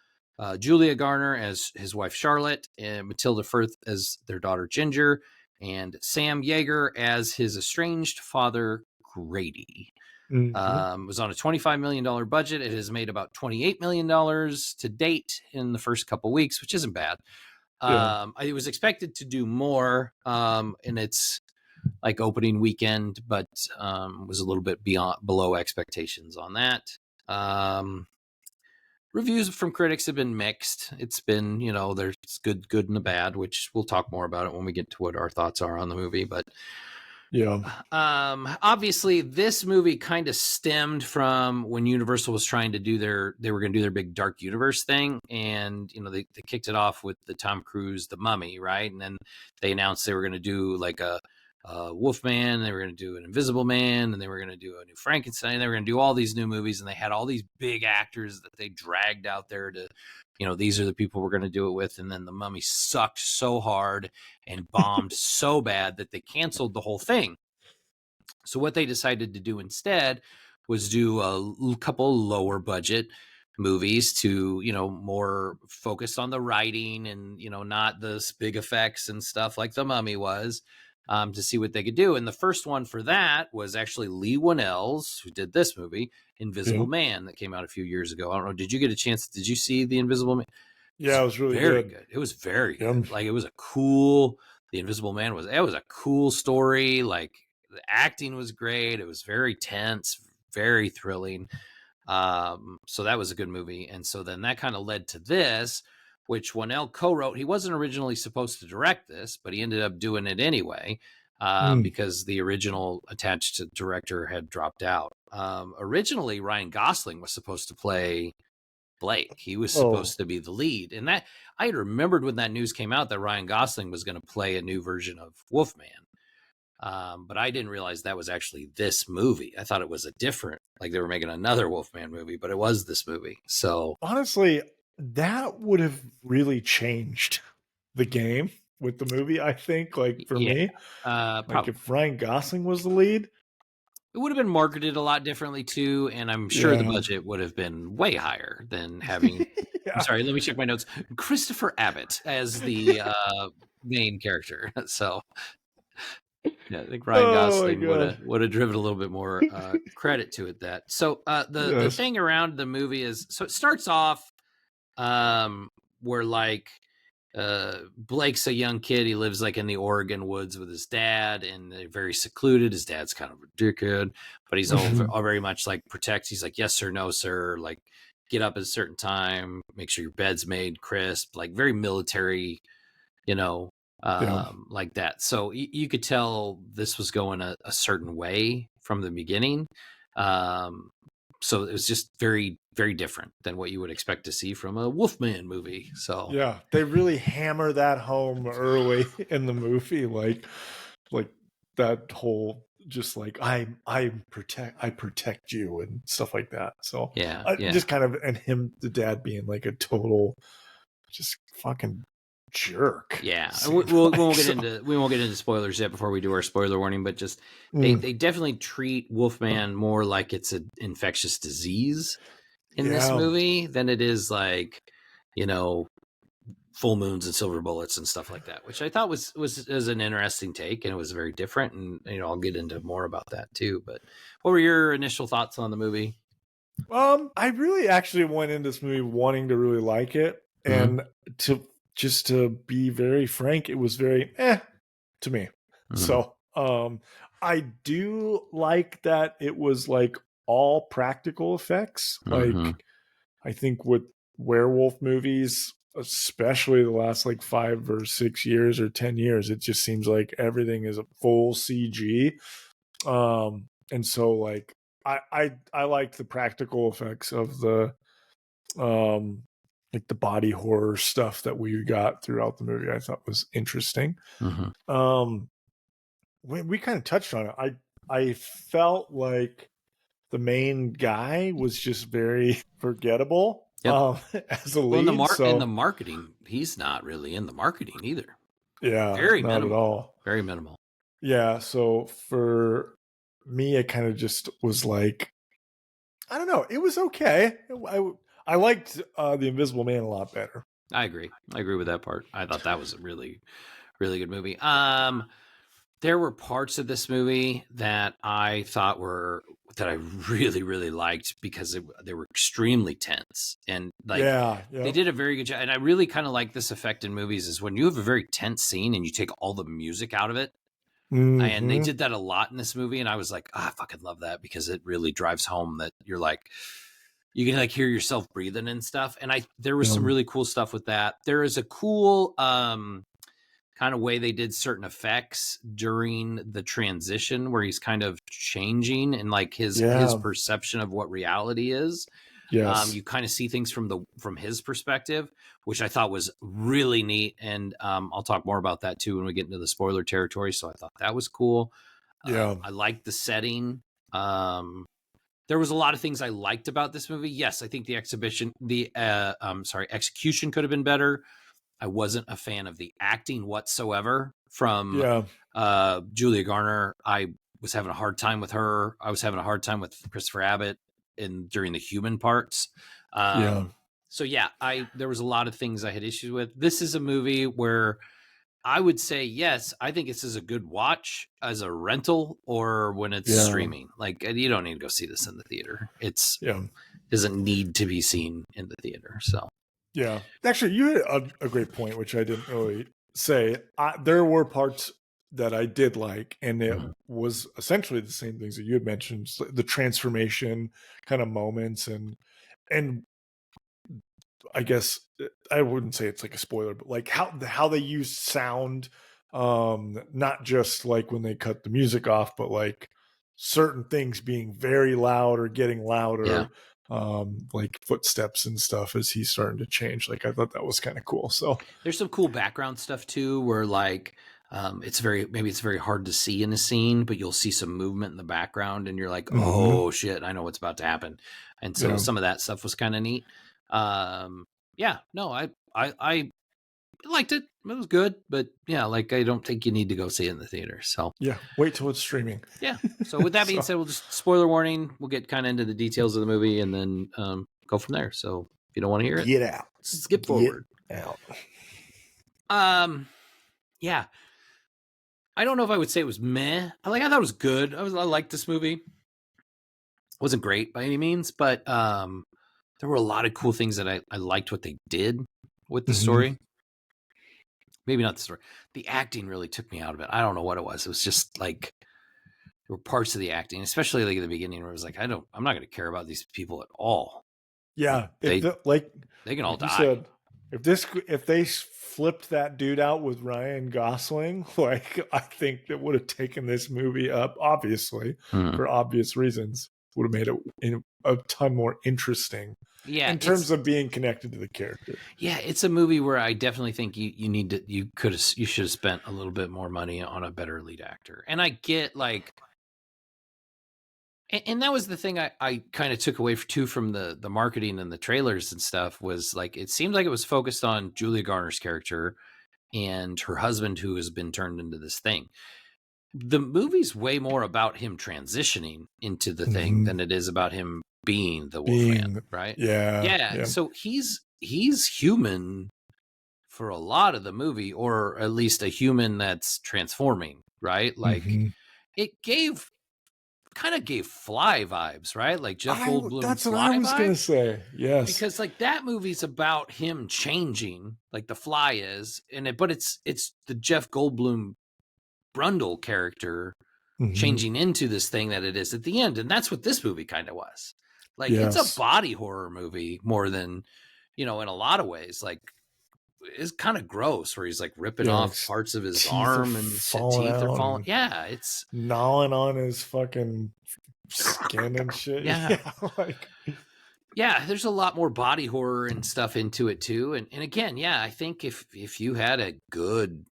Julia Garner as his wife Charlotte, and Matilda Firth as their daughter Ginger, and Sam Yeager as his estranged father Grady. It was on a $25 million budget. It has made about $28 million to date in the first couple weeks, which isn't bad. I was expected to do more in its like opening weekend, but was a little bit below expectations on that. Reviews from critics have been mixed. It's been, there's good and the bad, which we'll talk more about it when we get to what our thoughts are on the movie. But obviously this movie kind of stemmed from when Universal was trying to do they were going to do their big dark universe thing. And, they kicked it off with the Tom Cruise, The Mummy, right? And then they announced they were going to do like a Wolfman, they were going to do an Invisible Man, and they were going to do a new Frankenstein. They were going to do all these new movies, and they had all these big actors that they dragged out there to, these are the people we're going to do it with. And then The Mummy sucked so hard and bombed so bad that they canceled the whole thing. So what they decided to do instead was do a couple lower budget movies to, more focused on the writing and, not those big effects and stuff like The Mummy was. To see what they could do. And the first one for that was actually Lee Winnell's, who did this movie, Invisible Man, that came out a few years ago. I don't know. Did you get a chance? Did you see The Invisible Man? Yeah, it was really very good. It was very good. Like, it was The Invisible Man was a cool story. Like, the acting was great. It was very tense, very thrilling. So that was a good movie. And so then that kind of led to this, which Winnell co-wrote. He wasn't originally supposed to direct this, but he ended up doing it anyway because the original attached director had dropped out. Originally, Ryan Gosling was supposed to play Blake. He was supposed to be the lead. And that I had remembered when that news came out that Ryan Gosling was going to play a new version of Wolfman. But I didn't realize that was actually this movie. I thought it was like they were making another Wolfman movie, but it was this movie. So honestly, that would have really changed the game with the movie, I think, like for me. Like if Ryan Gosling was the lead. It would have been marketed a lot differently too, and I'm sure the budget would have been way higher than having I'm sorry, let me check my notes. Christopher Abbott as the main character. So yeah, I think Ryan Gosling would have driven a little bit more credit to it. That so the thing around the movie is, so it starts off where like Blake's a young kid. He lives like in the Oregon woods with his dad, and they're very secluded. His dad's kind of a dickhead, but he's all very much like protects. He's like, yes sir, no sir, like get up at a certain time, make sure your bed's made crisp, like very military, like that. So you could tell this was going a certain way from the beginning. So it was just very, very different than what you would expect to see from a Wolfman movie. So yeah, they really hammer that home early in the movie, like that whole just like I protect you and stuff like that. So just kind of, and him, the dad being like a total just fucking jerk. Yeah, we won't get into spoilers yet before we do our spoiler warning, but just they definitely treat Wolfman more like it's an infectious disease in this movie than it is like, full moons and silver bullets and stuff like that, which I thought was an interesting take, and it was very different. And I'll get into more about that too. But what were your initial thoughts on the movie? I really actually went into this movie wanting to really like it, and to be very frank, it was very to me. So I do like that it was like all practical effects. Like I think with werewolf movies, especially the last like 5 or 6 years or 10 years, it just seems like everything is a full CG. And so like I liked the practical effects of the like the body horror stuff that we got throughout the movie. I thought was interesting. We kind of touched on it. I felt like the main guy was just very forgettable as a lead. In the marketing, he's not really in the marketing either. Yeah, very not minimal at all. Very minimal. Yeah, so for me, it kind of just was like, I don't know, it was okay. I liked The Invisible Man a lot better. I agree. I agree with that part. I thought that was a really, really good movie. There were parts of this movie that I thought were that I really, really liked because they were extremely tense and like Yeah, they yeah. did a very good job. And I really kind of like this effect in movies is when you have a very tense scene and you take all the music out of it. And they Mm-hmm. did that a lot in this movie, and I was like, I fucking love that because it really drives home that you're like, you can like hear yourself breathing and stuff. And there was some Yeah, really cool stuff with that. There is a cool kind of way they did certain effects during the transition where he's kind of changing and like his yeah, perception of what reality is. yes, You kind of see things from his perspective, which I thought was really neat. And I'll talk more about that too when we get into the spoiler territory. So I thought that was cool. yeah, I liked the setting. There was a lot of things I liked about this movie. Yes, I think execution could have been better. I wasn't a fan of the acting whatsoever from yeah, Julia Garner. I was having a hard time with her. I was having a hard time with Christopher Abbott during the human parts. yeah, So yeah, there was a lot of things I had issues with. This is a movie where I would say yes. I think this is a good watch as a rental or when it's yeah, streaming. Like you don't need to go see this in the theater. yeah. Doesn't need to be seen in the theater. So Yeah. Actually, you had a great point, which I didn't really say. There were parts that I did like, and it was essentially the same things that you had mentioned, the transformation kind of moments, and I guess I wouldn't say it's like a spoiler, but like how they use sound, not just like when they cut the music off, but like certain things being very loud or getting yeah. louder, like footsteps and stuff as he's starting to change. Like I thought that was kind of cool. So There's some cool background stuff too, where like maybe it's very hard to see in a scene, but you'll see some movement in the background, and you're like, mhm. oh shit, I know what's about to happen. And so Yeah, some of that stuff was kind of neat. Yeah, no, I liked it. It was good, but yeah, like I don't think you need to go see it in the theater. So yeah. Wait till it's streaming. yeah. So with that being So said, we'll just spoiler warning. We'll get kind of into the details of the movie and then go from there. So if you don't want to hear it, get out, skip get forward. out. Um, yeah, I don't know if I would say it was meh. I thought it was good. I liked this movie. It wasn't great by any means, but there were a lot of cool things that I liked what they did with the Hmm. story. Maybe not the story. The acting really took me out of it. I don't know what it was. It was just like there were parts of the acting, especially like at the beginning where it was like, I'm not going to care about these people at all. Like Yeah, if they the like they can all like you die. said, if they flipped that dude out with Ryan Gosling, like I think that would have taken this movie up, obviously Hmm. for obvious reasons, would have made it a ton more interesting Yeah, in terms of being connected to the character. it's a movie where I definitely think you should have spent a little bit more money on a better lead actor. And I get like and that was the thing I kind of took away too from the marketing and the trailers and stuff was like it seemed like it was focused on Julia Garner's character and her husband who has been turned into this thing. The movie's way more about him transitioning into the thing Hmm. than it is about him being the Wolfman, Being, right? yeah, Yeah, yeah, so he's human for a lot of the movie, or at least a human that's transforming, right? Like hmm. it kind of gave Fly vibes, right? Like Jeff Goldblum That's what I Fly was gonna vibes. say. Yes. Because like that movie's about him changing, like the Fly is, but it's the Jeff Goldblum Brundle character Hmm. changing into this thing that it is at the end, and that's what this movie kind of was. Like it's a Yes. body horror movie more than in a lot of ways. Like it's kind of gross where he's like ripping Yeah, off like parts of his teeth are arm and falling teeth are out falling. and Yeah, it's gnawing on his fucking skin and shit. yeah. Yeah, like Yeah, there's a lot more body horror and stuff into it too. And again, yeah, I think if you had a good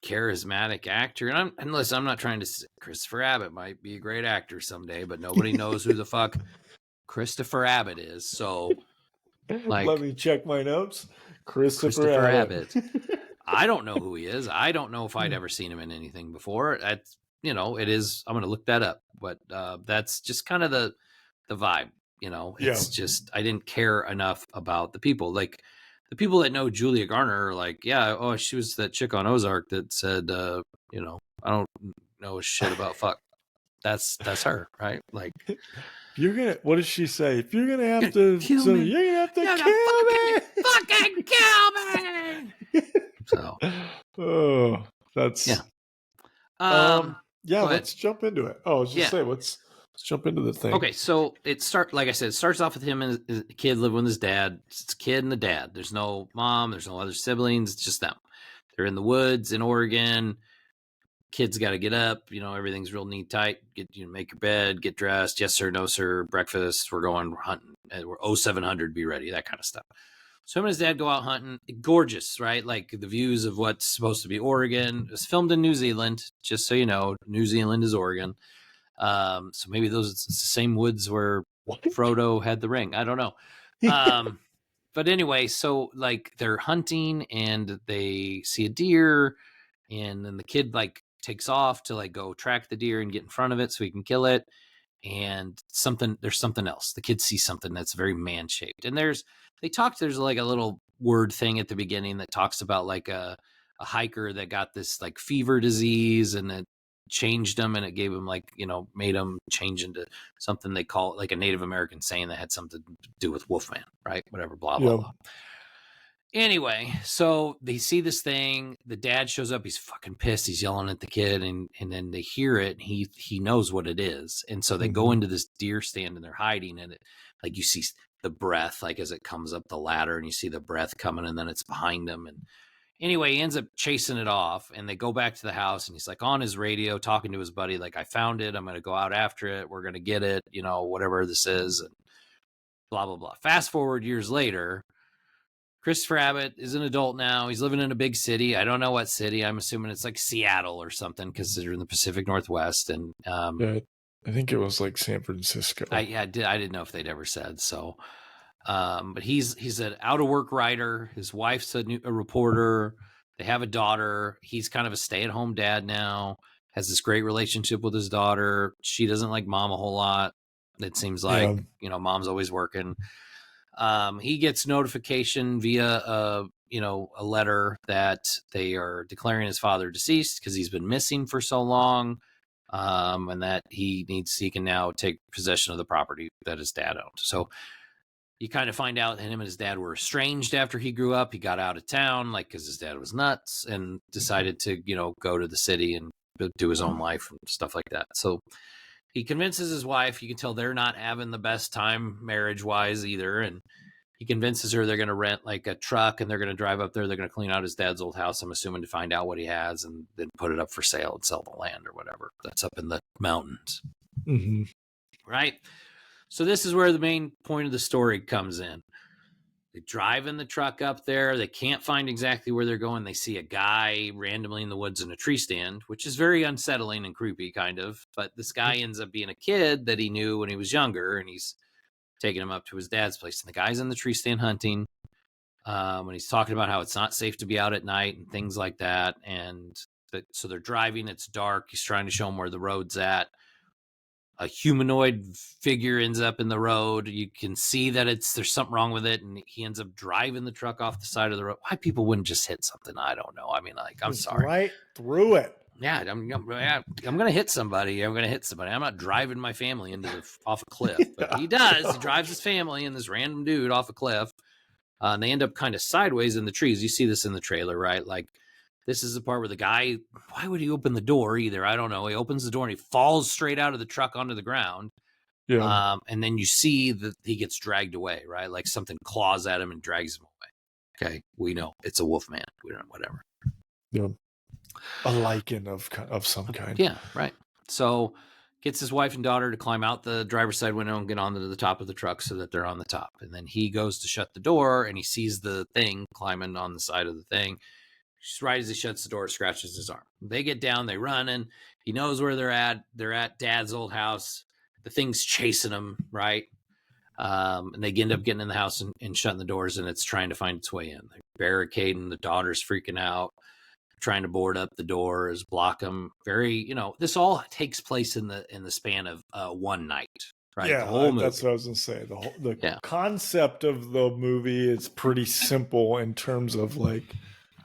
charismatic actor, and listen, I'm not trying to Christopher Abbott might be a great actor someday, but nobody knows who the fuck Christopher Abbott is. So let like me check my notes. Christopher Christopher Abbott. Abbott. I don't know who he is. I don't know if I'd ever seen him in anything before. That's, it is. I'm going to look that up, but that's just kind of the vibe. It's just I didn't care enough about the people. Like the people that know Julia Garner are like, yeah, oh, she was that chick on Ozark that said, I don't know shit about fuck. That's her, right? Like, what does she say? If you're gonna have to kill me, you're gonna have to you're kill fucking kill me. So, oh, that's yeah. yeah. Go ahead. Let's jump into it. Oh, I was just say let's jump into the thing. Okay, so like I said, it starts off with him and his kid living with his dad. It's a kid and the dad. There's no mom. There's no other siblings. It's just them. They're in the woods in Oregon. Kid's got to get up. Everything's real neat, tight. Make your bed, get dressed. Yes, sir. No, sir. Breakfast. We're going hunting. We're 0700. Be ready. That kind of stuff. So him and his dad go out hunting. Gorgeous, right? Like the views of what's supposed to be Oregon. It was filmed in New Zealand, just so you know. New Zealand is Oregon. So maybe it's the same woods where Frodo had the ring. I don't know. But anyway, so like they're hunting and they see a deer, and then the kid like takes off to like go track the deer and get in front of it so he can kill it. And there's something else. The kid sees something that's very man shaped. And there's like a little word thing at the beginning that talks about like a hiker that got this like fever disease, and it changed him, and it gave him like, made him change into something they call it like a Native American saying that had something to do with Wolfman, right? Whatever, blah, blah, blah. Anyway, so they see this thing. The dad shows up. He's fucking pissed. He's yelling at the kid, and then they hear it. And he knows what it is, and so they go into this deer stand and they're hiding in it. Like you see the breath, like as it comes up the ladder, and you see the breath coming, and then it's behind him. And anyway, he ends up chasing it off, and they go back to the house, and he's like on his radio talking to his buddy, like, I found it. I'm going to go out after it. We're going to get it. Whatever this is, and blah blah blah. Fast forward years later. Christopher Abbott is an adult now. He's living in a big city. I don't know what city. I'm assuming it's like Seattle or something because they're in the Pacific Northwest. And I think it was like San Francisco. I didn't know if they'd ever said so. But he's an out of work writer. His wife's a reporter. They have a daughter. He's kind of a stay at home dad now. Has this great relationship with his daughter. She doesn't like mom a whole lot. It seems like mom's always working. He gets notification via a letter that they are declaring his father deceased because he's been missing for so long, and that he can now take possession of the property that his dad owned. So you kind of find out that him and his dad were estranged after he grew up. He got out of town, like, because his dad was nuts, and decided to go to the city and do his own life and stuff like that. So he convinces his wife. You can tell they're not having the best time marriage-wise either. And he convinces her they're going to rent like a truck, and they're going to drive up there. They're going to clean out his dad's old house, I'm assuming, to find out what he has, and then put it up for sale and sell the land or whatever. That's up in the mountains. Mm-hmm. Right? So this is where the main point of the story comes in. They drive in the truck up there. They can't find exactly where they're going. They see a guy randomly in the woods in a tree stand, which is very unsettling and creepy, kind of. But this guy ends up being a kid that he knew when he was younger, and he's taking him up to his dad's place. And the guy's in the tree stand hunting, and he's talking about how it's not safe to be out at night and things like that. And so they're driving. It's dark. He's trying to show him where the road's at. A humanoid figure ends up in the road. You can see that there's something wrong with it, and he ends up driving the truck off the side of the road. Why people wouldn't just hit something, I don't know. I mean, like, I'm sorry. Right through it. Yeah, I'm going to hit somebody. I'm not driving my family off a cliff. But he does. He drives his family and this random dude off a cliff. And they end up kind of sideways in the trees. You see this in the trailer, right? Like, this is the part where the guy, why would he open the door either? I don't know. He opens the door and he falls straight out of the truck onto the ground. Yeah. And then you see that he gets dragged away, right? Like something claws at him and drags him away. Okay, we know it's a wolf man. We don't know, whatever. Yeah. A lichen of some kind. Yeah, right. So gets his wife and daughter to climb out the driver's side window and get onto the top of the truck so that they're on the top. And then he goes to shut the door and he sees the thing climbing on the side of the thing. Just right as he shuts the door, scratches his arm. They get down, they run, and he knows where they're at. They're at Dad's old house. The thing's chasing him, right? And they end up getting in the house and shutting the doors, and it's trying to find its way in. They're barricading. The daughter's freaking out, trying to board up the doors, block them. This all takes place in the span of one night, right? Yeah, the whole movie. that's what I was gonna say. The concept of the movie is pretty simple in terms of like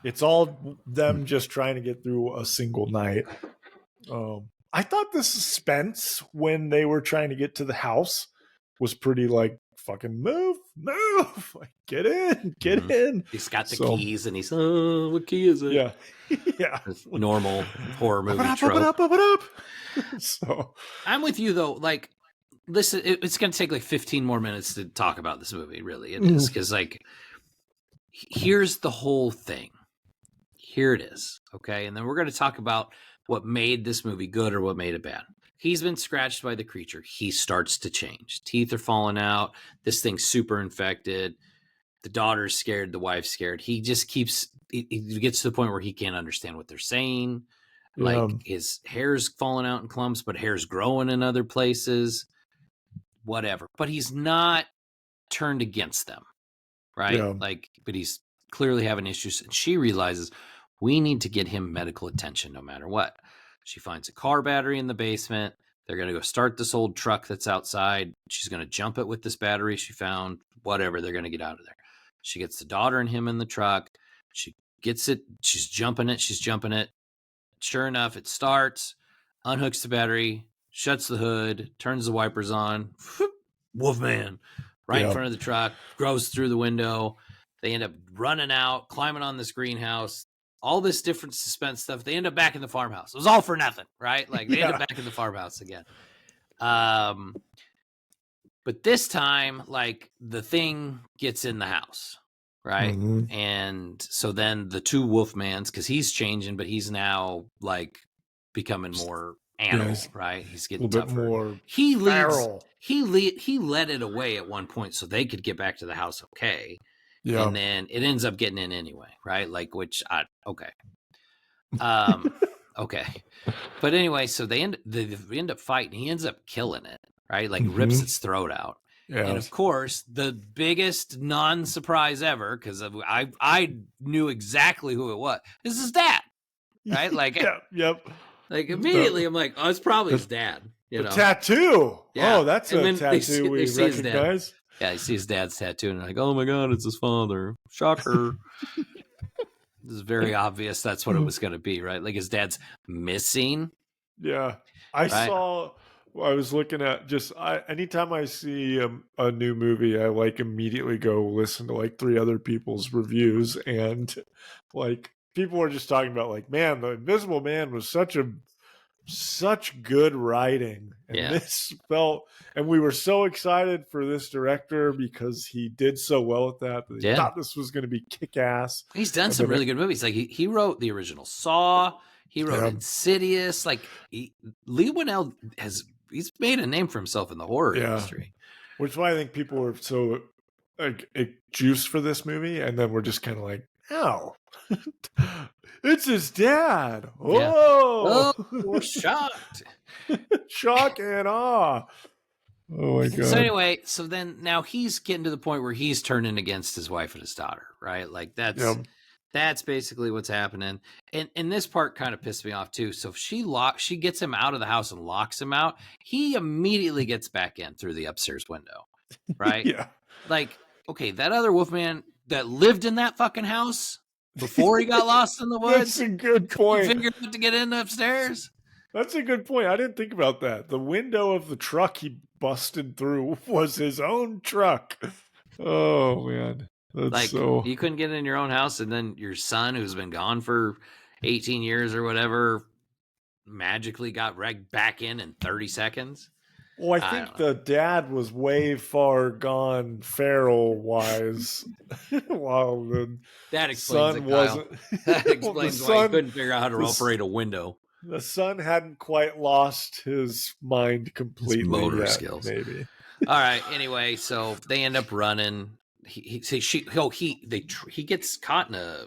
it's all them just trying to get through a single night. I thought the suspense when they were trying to get to the house was pretty like fucking move, like get in. He's got the keys and he's what key is it? Yeah, yeah. Normal horror movie trope. So I'm with you though. Like, listen, it's going to take like 15 more minutes to talk about this movie. Really, it is, because like here's the whole thing. Here it is, okay, and then we're going to talk about what made this movie good or what made it bad. He's been scratched by the creature. He starts to change. Teeth are falling out. This thing's super infected. The daughter's scared. The wife's scared. He just keeps, he gets to the point where he can't understand what they're saying. Like his hair's falling out in clumps, but hair's growing in other places. Whatever. But he's not turned against them, right? Yeah. Like, but he's clearly having issues. And she realizes we need to get him medical attention no matter what. She finds a car battery in the basement. They're going to go start this old truck that's outside. She's going to jump it with this battery she found. Whatever, they're going to get out of there. She gets the daughter and him in the truck. She gets it. She's jumping it. Sure enough, it starts, unhooks the battery, shuts the hood, turns the wipers on. Wolfman, right in front of the truck, goes through the window. They end up running out, climbing on this greenhouse. All this different suspense stuff. They end up back in the farmhouse. It was all for nothing, right? Like they end up back in the farmhouse again. But this time, like the thing gets in the house, right? Mm-hmm. And so then the two Wolfmans, because he's changing, but he's now like becoming more animal, right? He's getting a little bit more feral. He let it away at one point so they could get back to the house, okay? Yeah. And then it ends up getting in anyway, right? Like, okay. Okay. But anyway, so they end up fighting. He ends up killing it, right? Like rips its throat out. Yeah. And of course, the biggest non-surprise ever, because I knew exactly who it was. This is Dad, right? Like, yep. Like immediately, I'm like, oh, it's probably his dad. You know, tattoo. Yeah. Oh, that's a tattoo we recognize. Yeah, you see his dad's tattoo, and like, oh my god, it's his father. Shocker. This is very obvious. That's what it was going to be, right? Like his dad's missing. Yeah, I was looking at anytime I see a new movie, I like immediately go listen to like 3 other people's reviews, and like people were just talking about like, man, the Invisible Man was such good writing, and this felt, and we were so excited for this director because he did so well at that. He thought this was going to be kick-ass. He's done some really good movies. Like he wrote the original Saw. He wrote Insidious. Like Lee Winnell he's made a name for himself in the horror industry. Which is why I think people were so like juiced for this movie, and then we're just kind of like, oh, it's his dad. Oh, we're shocked. Shock and awe. Oh my god. So anyway, now he's getting to the point where he's turning against his wife and his daughter, right? Like that's basically what's happening. And this part kind of pissed me off too. So if she gets him out of the house and locks him out, he immediately gets back in through the upstairs window. Right? Yeah. Like, okay, that other Wolfman that lived in that fucking house before he got lost in the woods. That's a good point. Figured out to get in upstairs. That's a good point. I didn't think about that. The window of the truck he busted through was his own truck. Oh man, that's you couldn't get in your own house, and then your son, who's been gone for 18 years or whatever, magically got back in 30 seconds. Well, I think the dad was way far gone feral-wise, while the that explains son it, wasn't. That explains why he couldn't figure out how to operate a window. The son hadn't quite lost his mind completely. His motor skills, maybe. All right. Anyway, so they end up running. He gets caught in a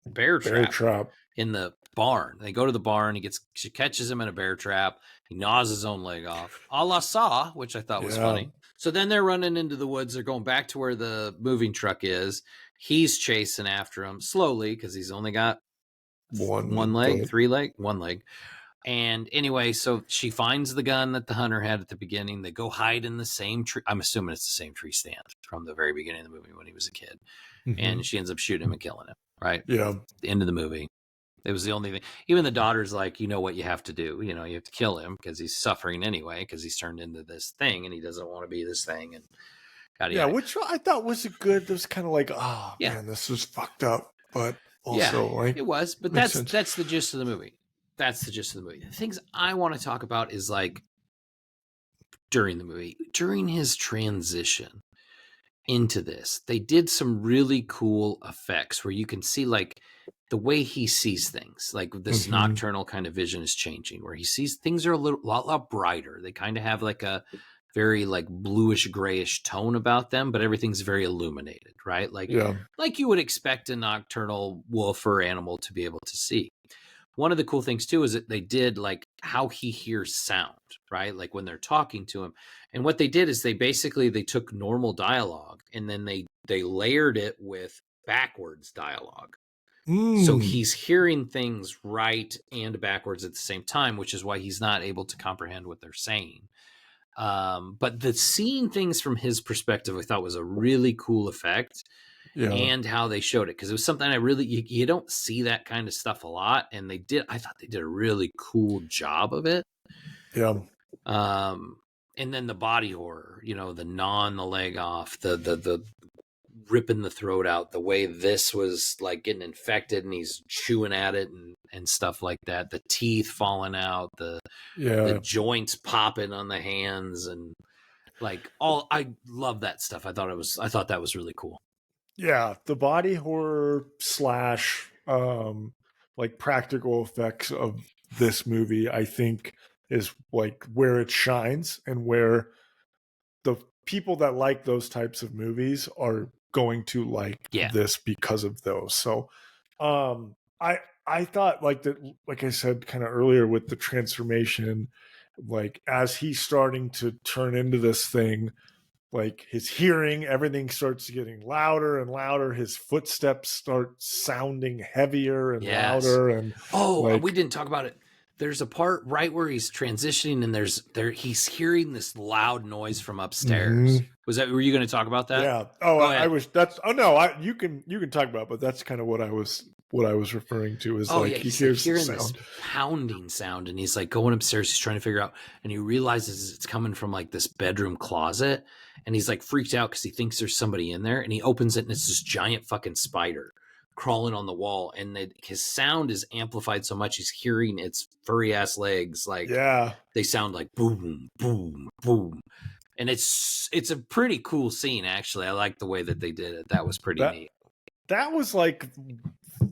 bear trap in the barn. They go to the barn. She catches him in a bear trap. He gnaws his own leg off, a la Saw, which I thought was funny. So then they're running into the woods. They're going back to where the moving truck is. He's chasing after him slowly because he's only got one leg. And anyway, so she finds the gun that the hunter had at the beginning. They go hide in the same tree. I'm assuming it's the same tree stand from the very beginning of the movie when he was a kid. Mm-hmm. And she ends up shooting him and killing him, right? Yeah. The end of the movie. It was the only thing. Even the daughter's like, you know what you have to do. You have to kill him because he's suffering anyway because he's turned into this thing and he doesn't want to be this thing. And which I thought was it was kind of like, oh, man, this was fucked up. But also, it was. But that's the gist of the movie. That's the gist of the movie. The things I want to talk about is like during the movie, during his transition into this, they did some really cool effects where you can see like the way he sees things, like this nocturnal kind of vision is changing where he sees things are a lot brighter. They kind of have like a very like bluish grayish tone about them, but everything's very illuminated, right? Like you would expect a nocturnal wolf or animal to be able to see. One of the cool things too is that they did like how he hears sound, right? Like when they're talking to him. And what they did is they took normal dialogue and then they layered it with backwards dialogue. So he's hearing things right and backwards at the same time, which is why he's not able to comprehend what they're saying. But the seeing things from his perspective, I thought was a really cool effect. Yeah. And how they showed it, because it was something I really you don't see that kind of stuff a lot, and I thought they did a really cool job of it. Yeah. And then the body horror, the gnawing the leg off, the ripping the throat out, the way this was like getting infected and he's chewing at it and stuff like that, the teeth falling out, the joints popping on the hands, and like I love that stuff. I thought that was really cool. Yeah, the body horror / like practical effects of this movie, I think, is like where it shines and where the people that like those types of movies are going to like this because of those. So I thought like that, like I said kind of earlier with the transformation, like as he's starting to turn into this thing, like his hearing, everything starts getting louder and louder. His footsteps start sounding heavier and louder. And we didn't talk about it. There's a part right where he's transitioning and he's hearing this loud noise from upstairs. Were you going to talk about that? Yeah. You can talk about it, but that's kind of what I was referring to is he hears hearing this pounding sound, and he's like going upstairs. He's trying to figure out, and he realizes it's coming from like this bedroom closet, and he's like freaked out because he thinks there's somebody in there, and he opens it, and it's this giant fucking spider crawling on the wall, and his sound is amplified so much he's hearing its furry ass legs like they sound like boom, boom, boom. And it's a pretty cool scene, actually. I like the way that they did it. That was pretty neat. That was like,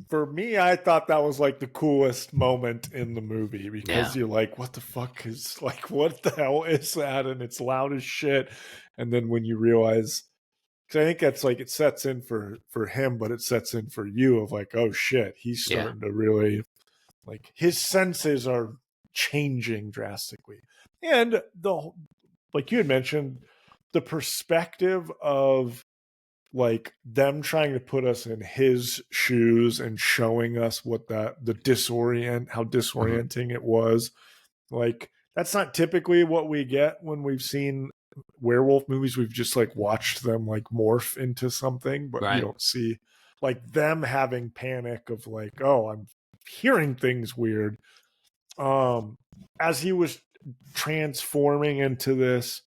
for me, I thought that was like the coolest moment in the movie because you're like, what the fuck is like, what the hell is that? And it's loud as shit. And then when you realize, because I think that's like, it sets in for him, but it sets in for you of like, oh shit, he's starting to really, like, his senses are changing drastically. And like you had mentioned, the perspective of like them trying to put us in his shoes and showing us what how disorienting it was. Like, that's not typically what we get when we've seen werewolf movies. We've just like watched them like morph into something, but you don't see like them having panic of like, oh, I'm hearing things weird. As he was transforming into this,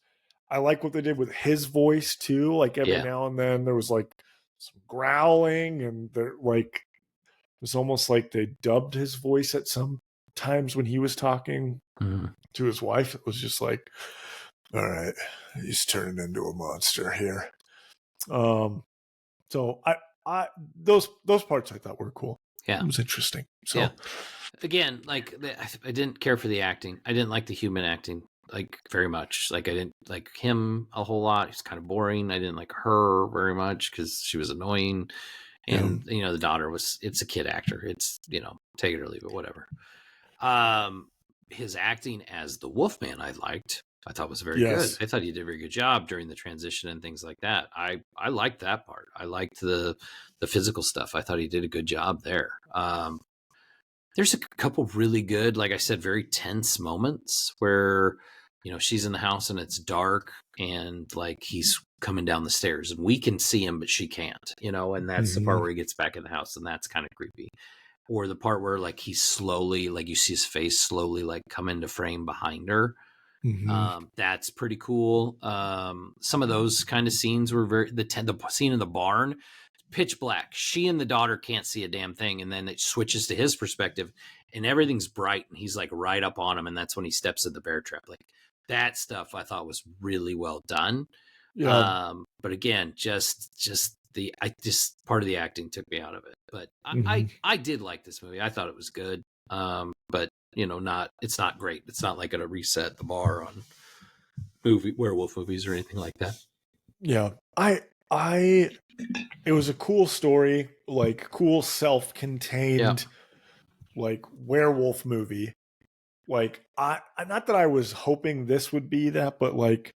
I like what they did with his voice too. Like every now and then there was like some growling, and they're like, it was almost like they dubbed his voice at some times when he was talking to his wife. It was just like, all right, he's turning into a monster here. So I those parts I thought were cool. Yeah, it was interesting. So again, like I didn't care for the acting. I didn't like the human acting like very much. Like I didn't like him a whole lot. He's kind of boring. I didn't like her very much because she was annoying. And the daughter it's a kid actor. It's take it or leave it, whatever. His acting as the Wolfman, I liked. I thought was very good. I thought he did a very good job during the transition and things like that. I liked that part. I liked the physical stuff. I thought he did a good job there. There's a couple really good, like I said, very tense moments where, you know, she's in the house and it's dark and like he's coming down the stairs and we can see him, but she can't, you know, and that's the part where he gets back in the house and that's kind of creepy. Or the part where like he's slowly, like you see his face slowly like come into frame behind her. That's pretty cool. Some of those kind of scenes were the scene in the barn, pitch black. She and the daughter can't see a damn thing. And then it switches to his perspective and everything's bright and he's like right up on him. And that's when he steps in the bear trap. Like that stuff I thought was really well done. Yeah. But again, just part of the acting took me out of it. But I did like this movie. I thought it was good. But you know, it's not great. It's not like gonna reset the bar on werewolf movies or anything like that. Yeah. It was a cool story, like cool self-contained like werewolf movie. Like I not that I was hoping this would be that, but like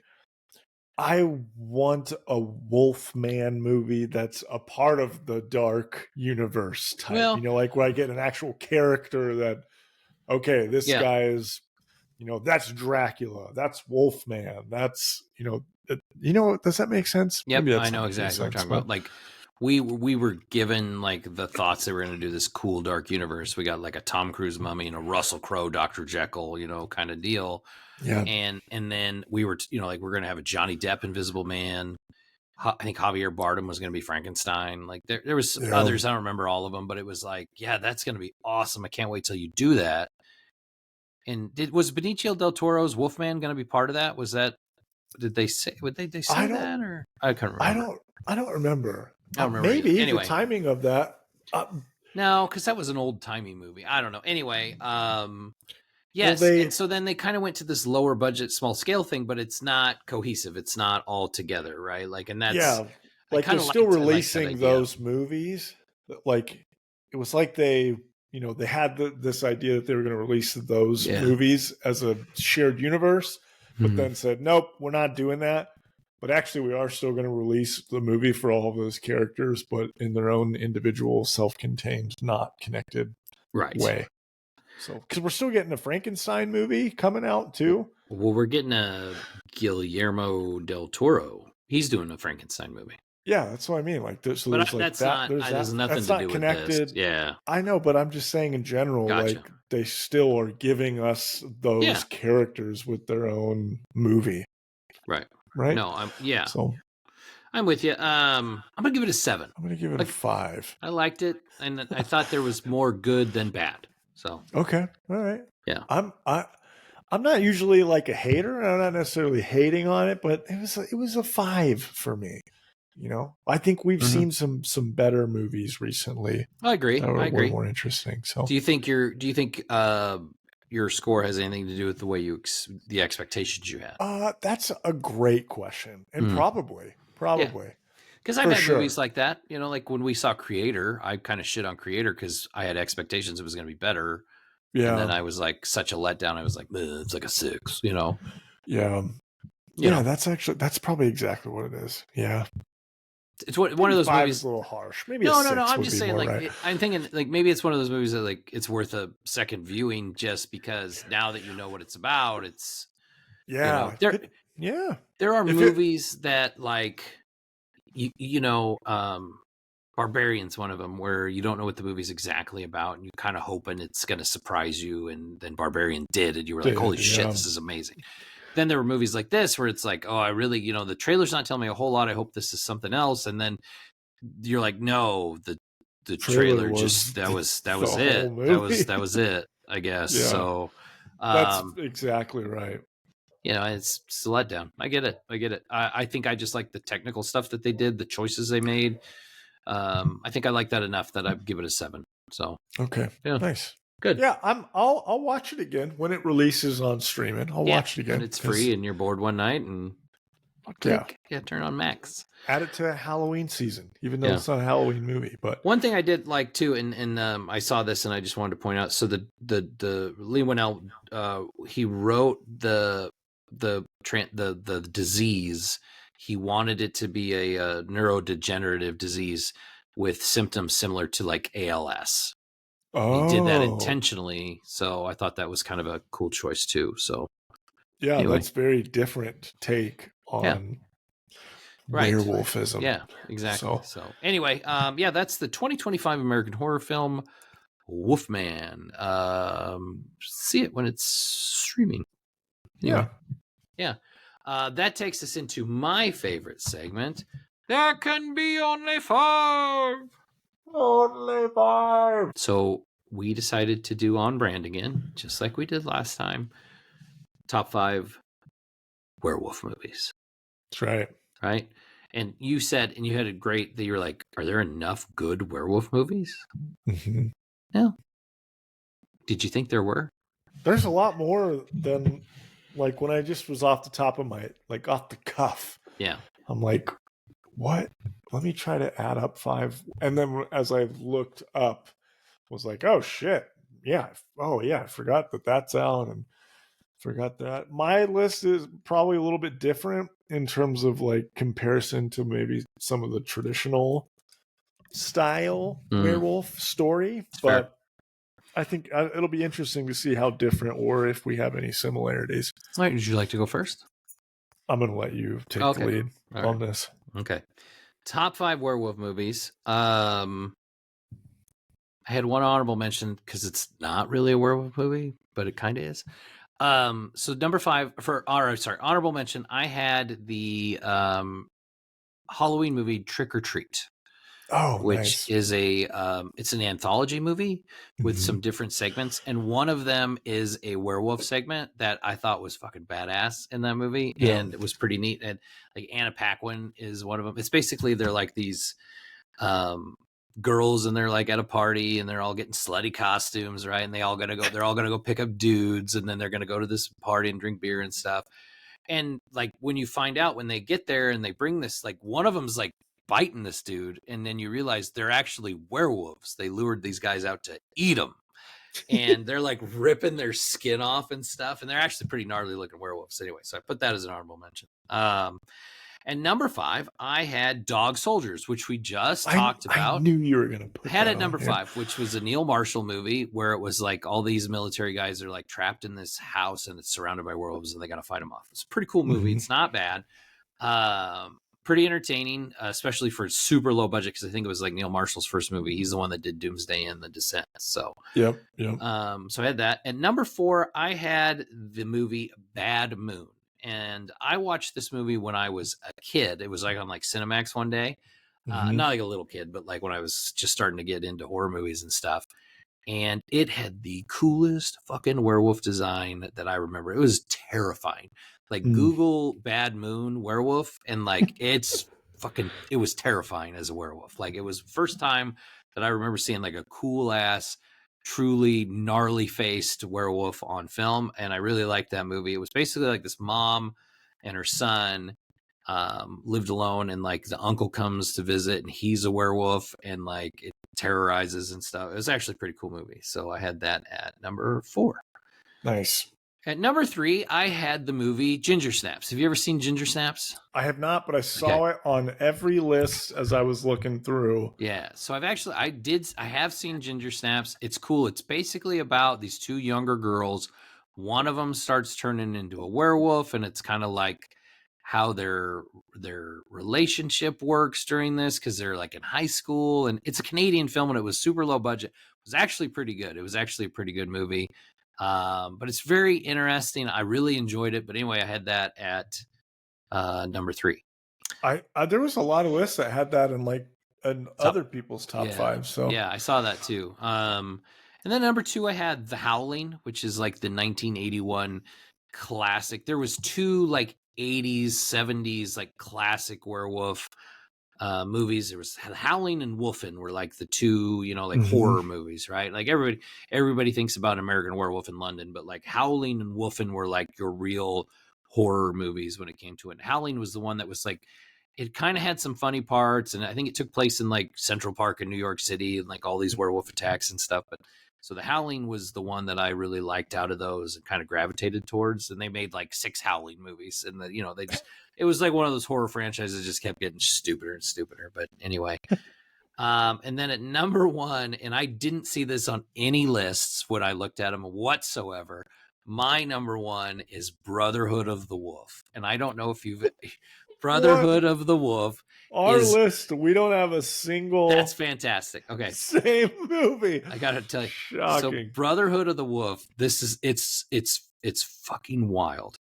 I want a Wolfman movie that's a part of the dark universe type. Well, you know, like where I get an actual character that, okay, this guy is, you know, that's Dracula, that's Wolfman, that's, you know, does that make sense? Yep, I know exactly what you're talking about. Like we were given like the thoughts that we're going to do this cool dark universe. We got like a Tom Cruise mummy and a Russell Crowe Dr. Jekyll, you know, kind of deal. Yeah. And then we were, you know, like we're going to have a Johnny Depp Invisible Man. I think Javier Bardem was going to be Frankenstein. Like there was others. I don't remember all of them, but it was like, yeah, that's going to be awesome. I can't wait till you do that. And was Benicio del Toro's Wolfman going to be part of that? Was that, did they say that or I can't remember. I don't remember. I don't remember maybe anyway. The timing of that. No, because that was an old timey movie. I don't know. Anyway, yes. And so then they kind of went to this lower budget, small scale thing, but it's not cohesive. It's not all together, right? Like, and that's like they're still releasing those movies. Like it was like they, you know, they had this idea that they were going to release those movies as a shared universe, but then said, nope, we're not doing that. But actually, we are still going to release the movie for all of those characters, but in their own individual, self-contained, not connected way. So, because we're still getting a Frankenstein movie coming out too. Well, we're getting a Guillermo del Toro. He's doing a Frankenstein movie. Yeah, that's what I mean. Like, so but there's like that's that. Not, there's nothing that's to not do connected. With this. Yeah, I know, but I'm just saying in general, like they still are giving us those characters with their own movie. Right. No, So I'm with you. I'm gonna give it a 7. I'm gonna give it a 5. I liked it, and I thought there was more good than bad. So okay, all right. Yeah, I'm not usually like a hater. I'm not necessarily hating on it, but it was a 5 for me. You know, I think we've seen some better movies recently. I agree. That were more interesting. So, do you think your score has anything to do with the way the expectations you had? That's a great question, and probably. Because I've had movies like that. You know, like when we saw Creator, I kind of shit on Creator because I had expectations it was going to be better. Yeah, and then I was like such a letdown. I was like, it's like a 6. You know. Yeah. Yeah, that's probably exactly what it is. Yeah. It's one of those movies. A little harsh. Maybe no. I'm just saying, like, I'm thinking, like, maybe it's one of those movies that, like, it's worth a second viewing just because now that you know what it's about, it's there are movies that, like, you know, Barbarian's one of them where you don't know what the movie's exactly about, and you're kind of hoping it's going to surprise you, and then Barbarian did, and you were like, holy shit, this is amazing. Then there were movies like this where it's like, oh, I really, you know, the trailer's not telling me a whole lot. I hope this is something else. And then you're like, no, the trailer just that was it. That was it, I guess. Yeah. So that's exactly right. You know, it's a letdown. I get it. I think I just like the technical stuff that they did, the choices they made. I think I like that enough that I'd give it a 7. So okay, nice. Good. Yeah, I'll watch it again when it releases on streaming. I'll watch it again. And it's free and you're bored one night and Hot Yeah. take. Yeah, turn on Max. Add it to Halloween season, even though Yeah. it's not a Halloween movie. But One thing I did like too, and I saw this and I just wanted to point out. So the Lee Winnell, he wrote the disease. He wanted it to be a neurodegenerative disease with symptoms similar to like ALS. He did that intentionally, so I thought that was kind of a cool choice too. So yeah, anyway. that's very different take on werewolfism. Yeah, exactly. So anyway, yeah, that's the 2025 American horror film Wolfman. See it when it's streaming. Anyway, yeah. That takes us into my favorite segment. There can be only 5. Only 5. So we decided to do on brand again, just like we did last time. Top 5 werewolf movies. That's right. Right? And you said, and you had a great, that you were like, are there enough good werewolf movies? Mm-hmm. No. Did you think there were? There's a lot more than like when I just was off the top of my, like off the cuff. Yeah. I'm like, what? Let me try to add up 5. And then as I looked up, was like, oh shit. Yeah. Oh yeah. I forgot that that's out and forgot that. My list is probably a little bit different in terms of like comparison to maybe some of the traditional style werewolf story. But I think it'll be interesting to see how different or if we have any similarities. All right. Would you like to go first? I'm going to let you take the lead on this. Okay. Top 5 werewolf movies. I had one honorable mention because it's not really a werewolf movie, but it kind of is. So number 5 honorable mention. I had the Halloween movie Trick or Treat. Oh, which is it's an anthology movie with some different segments, and one of them is a werewolf segment that I thought was fucking badass in that movie, and it was pretty neat. And like Anna Paquin is one of them. It's basically they're like these girls, and they're like at a party, and they're all getting slutty costumes, right? And they're all gonna go pick up dudes, and then they're gonna go to this party and drink beer and stuff. And like when you find out when they get there and they bring this, like one of them's like biting this dude, and then you realize they're actually werewolves. They lured these guys out to eat them, and they're like ripping their skin off and stuff, and they're actually pretty gnarly looking werewolves anyway. So I put that as an honorable mention. And number 5, I had Dog Soldiers, which we just talked about. I knew you were going to put that at number 5, which was a Neil Marshall movie where it was like all these military guys are like trapped in this house and it's surrounded by werewolves and they got to fight them off. It's a pretty cool movie. It's not bad. Pretty entertaining, especially for super low budget, because I think it was like Neil Marshall's first movie. He's the one that did Doomsday and The Descent. So yep. So I had that. And number 4, I had the movie Bad Moon. And I watched this movie when I was a kid. It was like on like Cinemax one day. Not like a little kid, but like when I was just starting to get into horror movies and stuff. And it had the coolest fucking werewolf design that I remember. It was terrifying. Like Google Bad Moon werewolf, and like it was terrifying as a werewolf. Like it was the first time that I remember seeing like a cool ass, truly gnarly faced werewolf on film. And I really liked that movie. It was basically like this mom and her son lived alone, and like the uncle comes to visit and he's a werewolf, and like it terrorizes and stuff. It was actually a pretty cool movie. So I had that at number 4. Nice. At number 3, I had the movie Ginger Snaps. Have you ever seen Ginger Snaps? I have not, but I saw it on every list as I was looking through. Yeah. So I have seen Ginger Snaps. It's cool. It's basically about these 2 younger girls. One of them starts turning into a werewolf, and it's kind of like how their relationship works during this, because they're like in high school, and it's a Canadian film, and it was super low budget. It was actually pretty good. It was actually a pretty good movie. But it's very interesting. I really enjoyed it. But anyway, I had that at number 3. There was a lot of lists that had that in like other people's top 5. So yeah, I saw that too. And then number 2, I had The Howling, which is like the 1981 classic. There was 2 like 80s, 70s like classic werewolf movies. There was Howling and Wolfen were like the 2, like horror movies, right? Like everybody thinks about American Werewolf in London, but like Howling and Wolfen were like your real horror movies when it came to it. And Howling was the one that was like, it kind of had some funny parts, and I think it took place in like Central Park in New York City and like all these werewolf attacks and stuff. But so the Howling was the one that I really liked out of those and kind of gravitated towards. And they made like 6 Howling movies, and they just, it was like one of those horror franchises that just kept getting stupider and stupider. But anyway, and then at number 1, and I didn't see this on any lists when I looked at them whatsoever. My number 1 is Brotherhood of the Wolf, and I don't know if you've Brotherhood of the Wolf. Our list, we don't have a single. That's fantastic. Okay, same movie. I gotta tell you, shocking. So Brotherhood of the Wolf. This is it's fucking wild.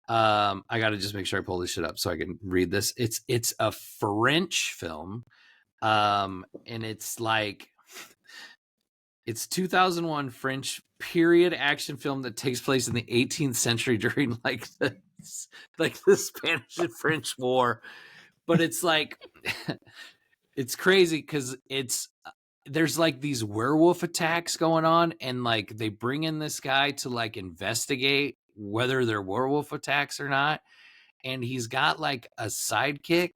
I gotta just make sure I pull this shit up so I can read this. It's a French film, and it's like it's 2001 French period action film that takes place in the 18th century during like the Spanish and French War. But it's like it's crazy because there's like these werewolf attacks going on, and like they bring in this guy to like investigate whether they're werewolf attacks or not. And he's got like a sidekick,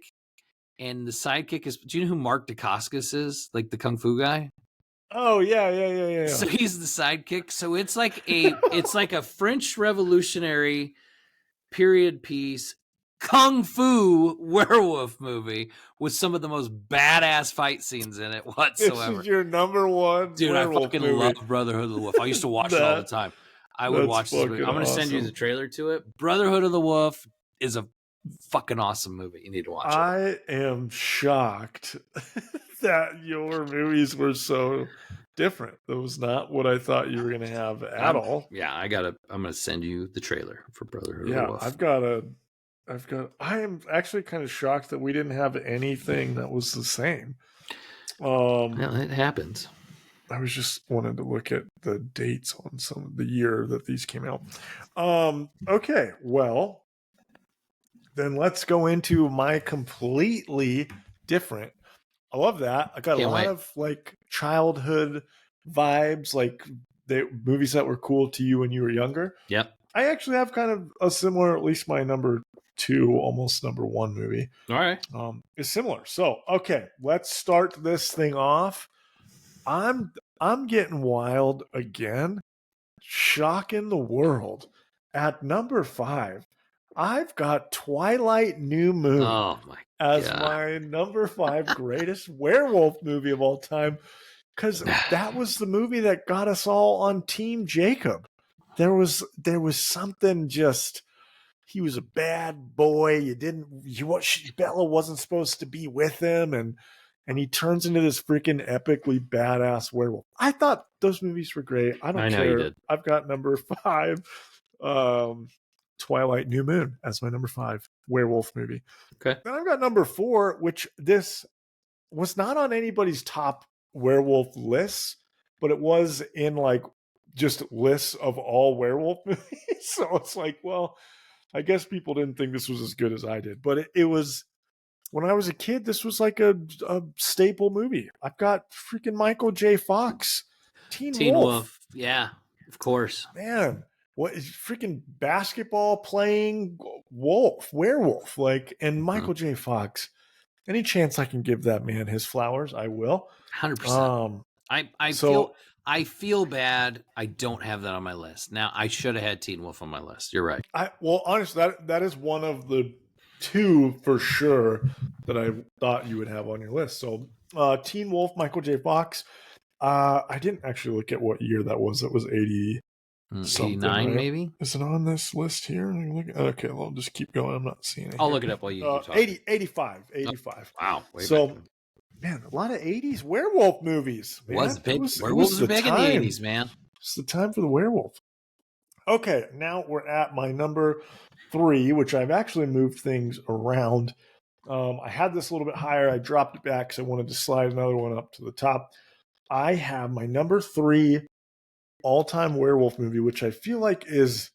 and the sidekick is, do you know who Mark Dacascos is? Like the Kung Fu guy? Oh yeah. So he's the sidekick. So it's like a French Revolutionary period piece Kung Fu werewolf movie with some of the most badass fight scenes in it whatsoever. This is your number 1 dude. I fucking love Brotherhood of the Wolf. I used to watch it all the time. I would watch this movie. I'm going to send you the trailer to it. Brotherhood of the Wolf is a fucking awesome movie. You need to watch it. I am shocked that your movies were so different. That was not what I thought you were going to have at all. Yeah, I'm going to send you the trailer for Brotherhood of the Wolf. I am actually kind of shocked that we didn't have anything that was the same. Well, it happens. I was just wanted to look at the dates on some of the year that these came out. Okay, well, then let's go into my completely different. I love that. I got a lot of like childhood vibes, like the movies that were cool to you when you were younger. Yep. I actually have kind of a similar, at least my number 2, almost number 1 movie. All right. Is similar. So, okay, let's start this thing off. I'm getting wild again. Shocking the world. At number 5, I've got Twilight New Moon as my number 5 greatest werewolf movie of all time, because that was the movie that got us all on Team Jacob. There was something just. He was a bad boy. Bella wasn't supposed to be with him, and he turns into this freaking epically badass werewolf. I thought those movies were great. I don't care. You did. I've got number 5, Twilight New Moon as my number 5 werewolf movie. Okay. Then I've got number 4, which this was not on anybody's top werewolf lists, but it was in like just lists of all werewolf movies. So it's like, well, I guess people didn't think this was as good as I did, but it was, when I was a kid, this was like a staple movie. I've got freaking Michael J. Fox, Teen Wolf. Yeah, of course. Man, what is freaking basketball playing werewolf, like, and Michael J. Fox. Any chance I can give that man his flowers, I will. 100%. I feel bad I don't have that on my list. Now, I should have had Teen Wolf on my list. You're right. Honestly, that is one of the 2 for sure that I thought you would have on your list. So, Teen Wolf, Michael J. Fox. I didn't actually look at what year that was. It was 80 something, 89, right? maybe? Is it on this list here? Okay, well, I'll just keep going. I'm not seeing it. I'll look it up while you keep talking. 85. Oh, wow. So, man, a lot of 80s werewolf movies. Werewolves were big in the 80s, man. It's the time for the werewolf. Okay, now we're at my number 3, which I've actually moved things around. I had this a little bit higher. I dropped it back because I wanted to slide another one up to the top. I have my number 3 all-time werewolf movie, which I feel like is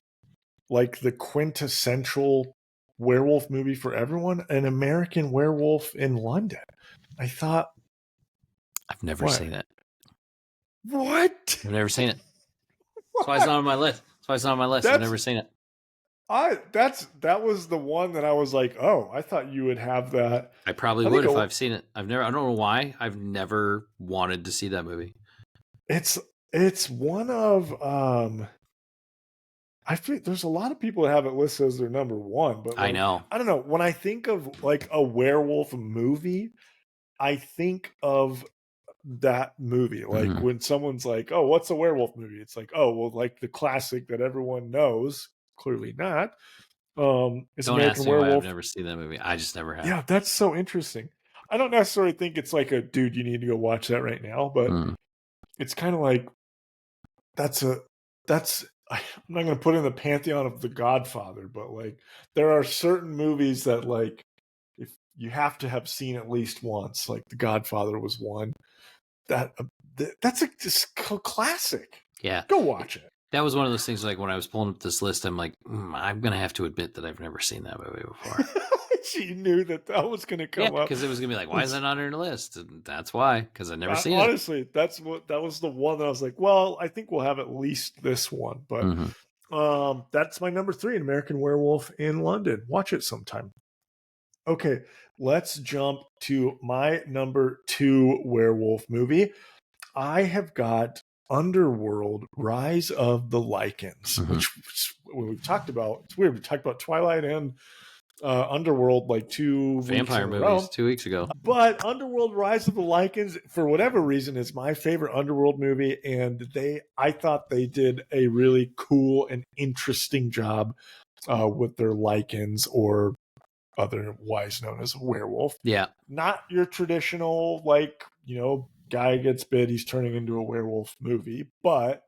like the quintessential werewolf movie for everyone, An American Werewolf in London. I thought... I've never seen it. What? I've never seen it. That's why it's not on my list. I've never seen it. That was the one that I was like, oh, I thought you would have that. I probably I think would if I've seen it. I don't know why. I've never wanted to see that movie. it's one of I think there's a lot of people that have it listed as their number one, but I like know. I don't know. When I think of like a werewolf movie, I think of that movie. Like Mhm. when someone's like, "Oh, what's a werewolf movie?" It's like, "Oh, well, like the classic that everyone knows." Clearly not. It's Don't American ask me why I've Werewolf. never seen that movie. I just never have. Yeah, that's so interesting. I don't necessarily think it's like a dude, you need to go watch that right now, but Mm. it's kind of like that's a that's I'm not going to put in the pantheon of The Godfather, but like there are certain movies that like if you have to have seen at least once, like The Godfather was one. That that's a just classic. Yeah. Go watch it. That was one of those things like when I was pulling up this list, I'm like, I'm going to have to admit that I've never seen that movie before. She knew that was going to Yeah, come up because it was going to be like, why is that not on your list? And that's why, because I've never seen it. honestly, that was the one that I was like, well, I think we'll have at least this one, but that's my number 3, An American Werewolf in London. Watch it sometime. Okay, let's jump to my number 2 werewolf movie. I have got Underworld: Rise of the Lycans, which we've talked about. It's weird. We talked about Twilight and Underworld like 2 Vampire weeks in a movies row. 2 weeks ago. But Underworld: Rise of the Lycans, for whatever reason, is my favorite Underworld movie, and I thought they did a really cool and interesting job with their Lycans, or otherwise known as a werewolf. Yeah. Not your traditional, like, guy gets bit, he's turning into a werewolf movie, but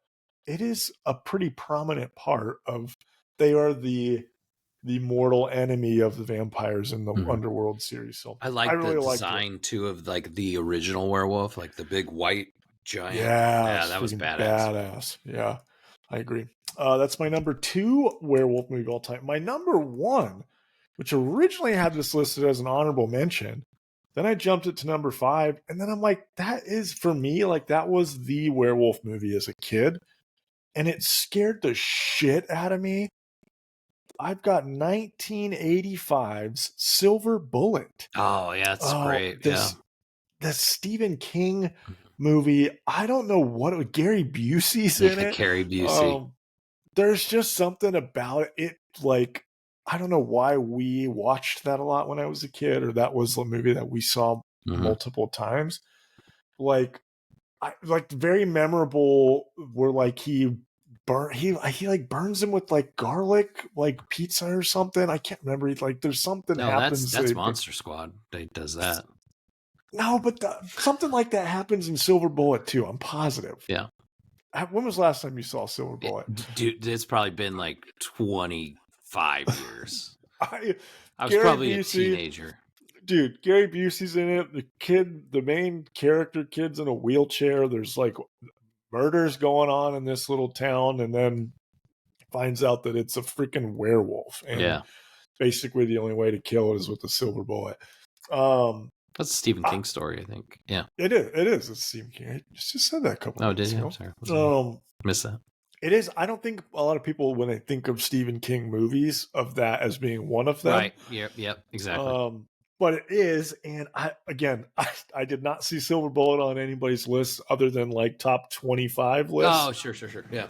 it is a pretty prominent part of, they are the mortal enemy of the vampires in the Underworld series. So I like really the liked it. design too of like the original werewolf, like the big white giant. Yeah, that was badass. Yeah, I agree. That's my number 2 werewolf movie of all time. My number 1, which originally had this listed as an honorable mention, then I jumped it to number 5, and then I'm like, that is, for me, like, that was the werewolf movie as a kid, and it scared the shit out of me. I've got 1985's Silver Bullet. Oh yeah, that's great. The Stephen King movie. I don't know what Gary Busey's in it. Gary Busey. There's just something about it. Like, I don't know why we watched that a lot when I was a kid, or that was a movie that we saw multiple times. Like, very memorable. Where like he like burns him with like garlic, like pizza or something. I can't remember. Like, there's something happens. That's Monster Squad. They does that. No, but something like that happens in Silver Bullet too. I'm positive. Yeah. When was the last time you saw Silver Bullet? Dude, it's probably been like 25 years. I was Gary probably Busey, a teenager. Dude, Gary Busey's in it. The main character kid's in a wheelchair. There's like murders going on in this little town, and then finds out that it's a freaking werewolf. And basically the only way to kill it is with a silver bullet. That's a Stephen King story, I think. Yeah. It is. It's Stephen King. I just said that a couple of minutes ago. I'm sorry. Missed that. It is. I don't think a lot of people, when they think of Stephen King movies, of that as being one of them. Right. Yep. Exactly. But it is, and I did not see Silver Bullet on anybody's list other than like top 25 lists. Oh, sure. Yeah.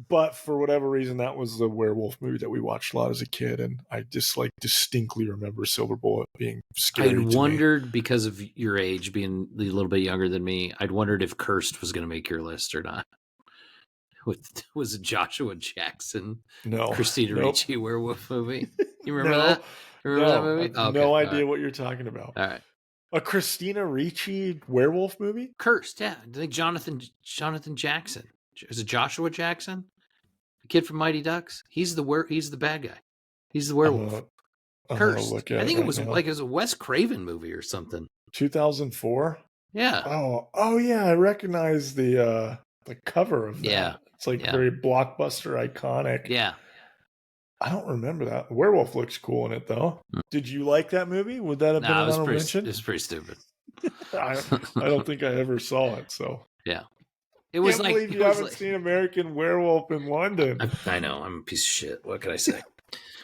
But for whatever reason, that was the werewolf movie that we watched a lot as a kid, and I just like distinctly remember Silver Bullet being scary. I'd wondered, because of your age being a little bit younger than me, I'd wondered if Cursed was going to make your list or not. Was it Joshua Jackson? No. Christina Ricci werewolf movie. You remember that? Remember that movie? I have no idea what you're talking about. All right. A Christina Ricci werewolf movie? Cursed, yeah. I think Jonathan Jackson. Is it Joshua Jackson? The kid from Mighty Ducks? He's the bad guy. He's the werewolf. Cursed. I think it was like it was a Wes Craven movie or something. 2004? Yeah. Oh yeah, I recognize the cover of that. Yeah. It's like very blockbuster, iconic. Yeah. I don't remember that. The werewolf looks cool in it, though. Did you like that movie? Would that have been an honorable mention? It was pretty stupid. I don't think I ever saw it. So yeah, it was. Can't believe you haven't seen American Werewolf in London. I know. I'm a piece of shit. What can I say?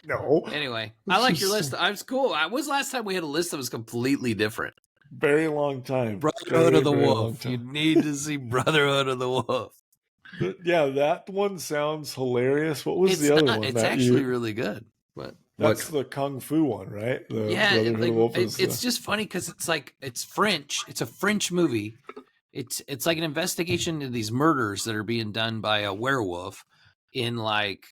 No. Anyway, I It's like your just list. I was cool. I was last time we had a list that was completely different. very long time. Brotherhood of the Very long Wolf. You time. need to see Brotherhood of the Wolf. Yeah, that one sounds hilarious. What was It's the other not. one It's that actually you? really good. But That's the Kung Fu one, right? The yeah, Brotherhood of Wolf is it's just funny because it's like it's French. It's a French movie. It's like an investigation into these murders that are being done by a werewolf in like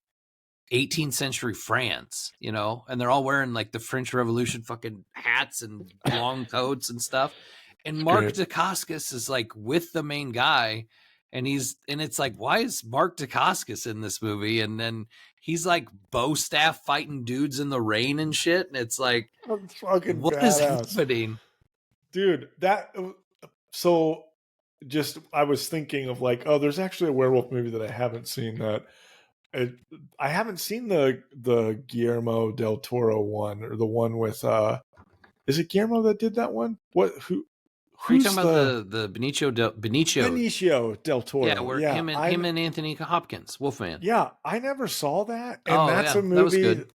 18th century France, you know, and they're all wearing like the French Revolution fucking hats and long coats and stuff. And Mark great. Dacascos is like with the main guy, and it's like, why is Mark Dacascos in this movie? And then he's like bow staff fighting dudes in the rain and shit. And it's like, That's fucking what is badass, happening? dude. So just I was thinking of like, oh, there's actually a werewolf movie that I haven't seen that. I haven't seen the Guillermo del Toro one or the one with is it Guillermo that did that one? Are you talking Who's about the the Benicio? Benicio del Yeah, Toro? where Yeah, him and Anthony Hopkins, Wolfman. yeah, I never saw that, and Oh that's yeah, a that was movie. good.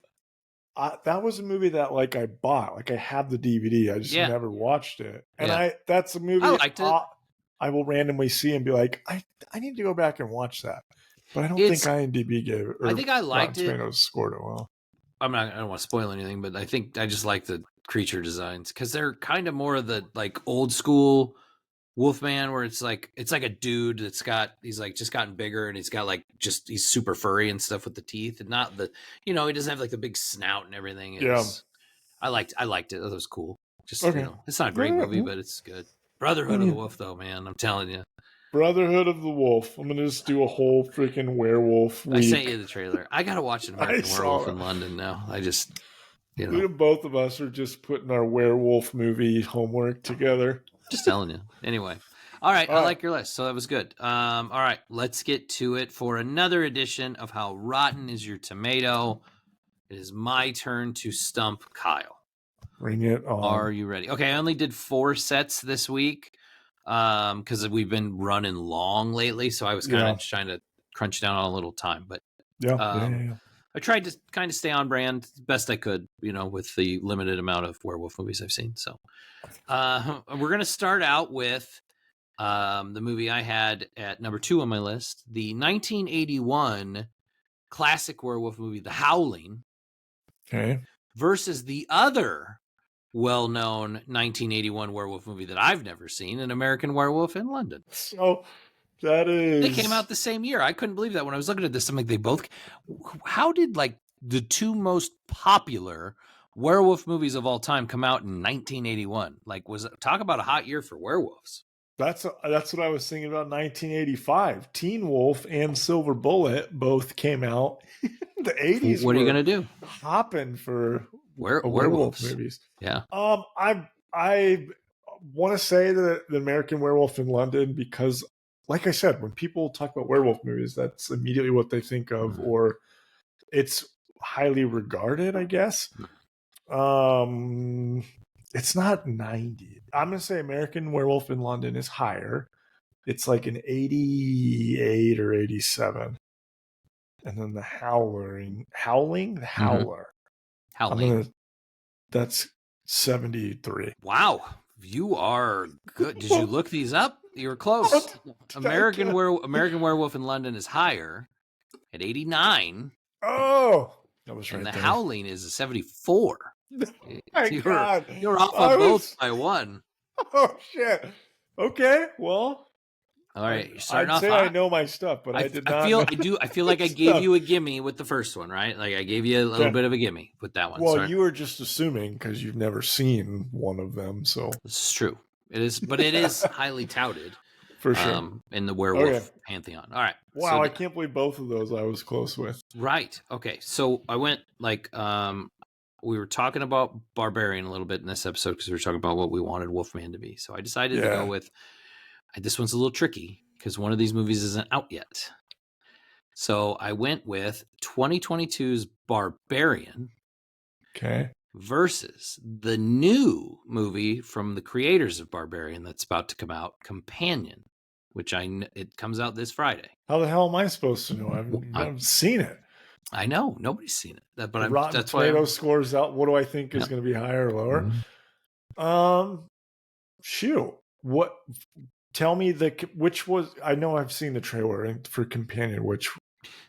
That was a movie that like I bought, like I have the DVD. I just Yeah, never watched it, and yeah, that's a I movie liked it. I will randomly see and be like, I need to go back and watch that, but I don't think It's IMDb gave it I or think I Rotten liked it. Tomatoes scored it well. I don't want to spoil anything, but I just like the creature designs because they're kind of more of the like old school Wolfman, where it's like a dude he's like just gotten bigger and he's got like he's super furry and stuff with the teeth and not he doesn't have like the big snout and everything. Yeah. I liked it. That was cool. Just Okay. it's not a great movie, but it's good. Brotherhood of the Wolf, though, man, I'm telling you. Brotherhood of the Wolf. I'm gonna just do a whole freaking werewolf week. I sent you the trailer. I gotta watch an American Werewolf in London now. I just both of us are just putting our werewolf movie homework together. Just telling you. Anyway. All right. I like your list. So that was good. All right. Let's get to it for another edition of How Rotten Is Your Tomato. It is my turn to stump Kyle. Bring it on. Are you ready? Okay. I only did 4 sets this week because we've been running long lately. So I was kind of trying to crunch down on a little time. But I tried to kind of stay on brand best I could, with the limited amount of werewolf movies I've seen. So we're going to start out with the movie I had at number 2 on my list, the 1981 classic werewolf movie, The Howling, versus the other well-known 1981 werewolf movie that I've never seen, An American Werewolf in London. So that is... They came out the same year. I couldn't believe that when I was looking at this. I'm like, how did like the 2 most popular werewolf movies of all time come out in 1981? Like, talk about a hot year for werewolves. That's what I was thinking about. 1985, Teen Wolf and Silver Bullet both came out. The 80s. What are you gonna do? Hopping for werewolves movies. Yeah. I want to say that the American Werewolf in London because, like I said, when people talk about werewolf movies, that's immediately what they think of, or it's highly regarded, I guess. It's not 90. I'm going to say American Werewolf in London is higher. It's like an 88 or 87. And then the Howling. That's 73. Wow. You are good. Did you look these up? You were close. American Werewolf in London is higher at 89. Oh, that was right. And the Howling is a 74. God. You're off of both by 1. Oh shit. Okay, well. All right, you're starting I'd off say hot. I know my stuff, but I did not. I feel like I gave you a gimme with the first one, right? Like I gave you a little bit of a gimme with that one. Well, you were just assuming because you've never seen one of them, so this is true. It is, but it is highly touted for sure in the werewolf pantheon. All right. Wow, so I can't believe both of those I was close with. Right. Okay. So I went like we were talking about Barbarian a little bit in this episode because we were talking about what we wanted Wolfman to be. So I decided to go with this one's a little tricky because one of these movies isn't out yet. So I went with 2022's Barbarian. Okay. Versus the new movie from the creators of Barbarian that's about to come out, Companion, which it comes out this Friday. How the hell am I supposed to know? I've seen it. I know nobody's seen it, but Rotten that's why Tomato scores out. What do I think is yep. going to be higher or lower? Mhm. Shoot. What? Tell me which was. I know I've seen the trailer for Companion. Which?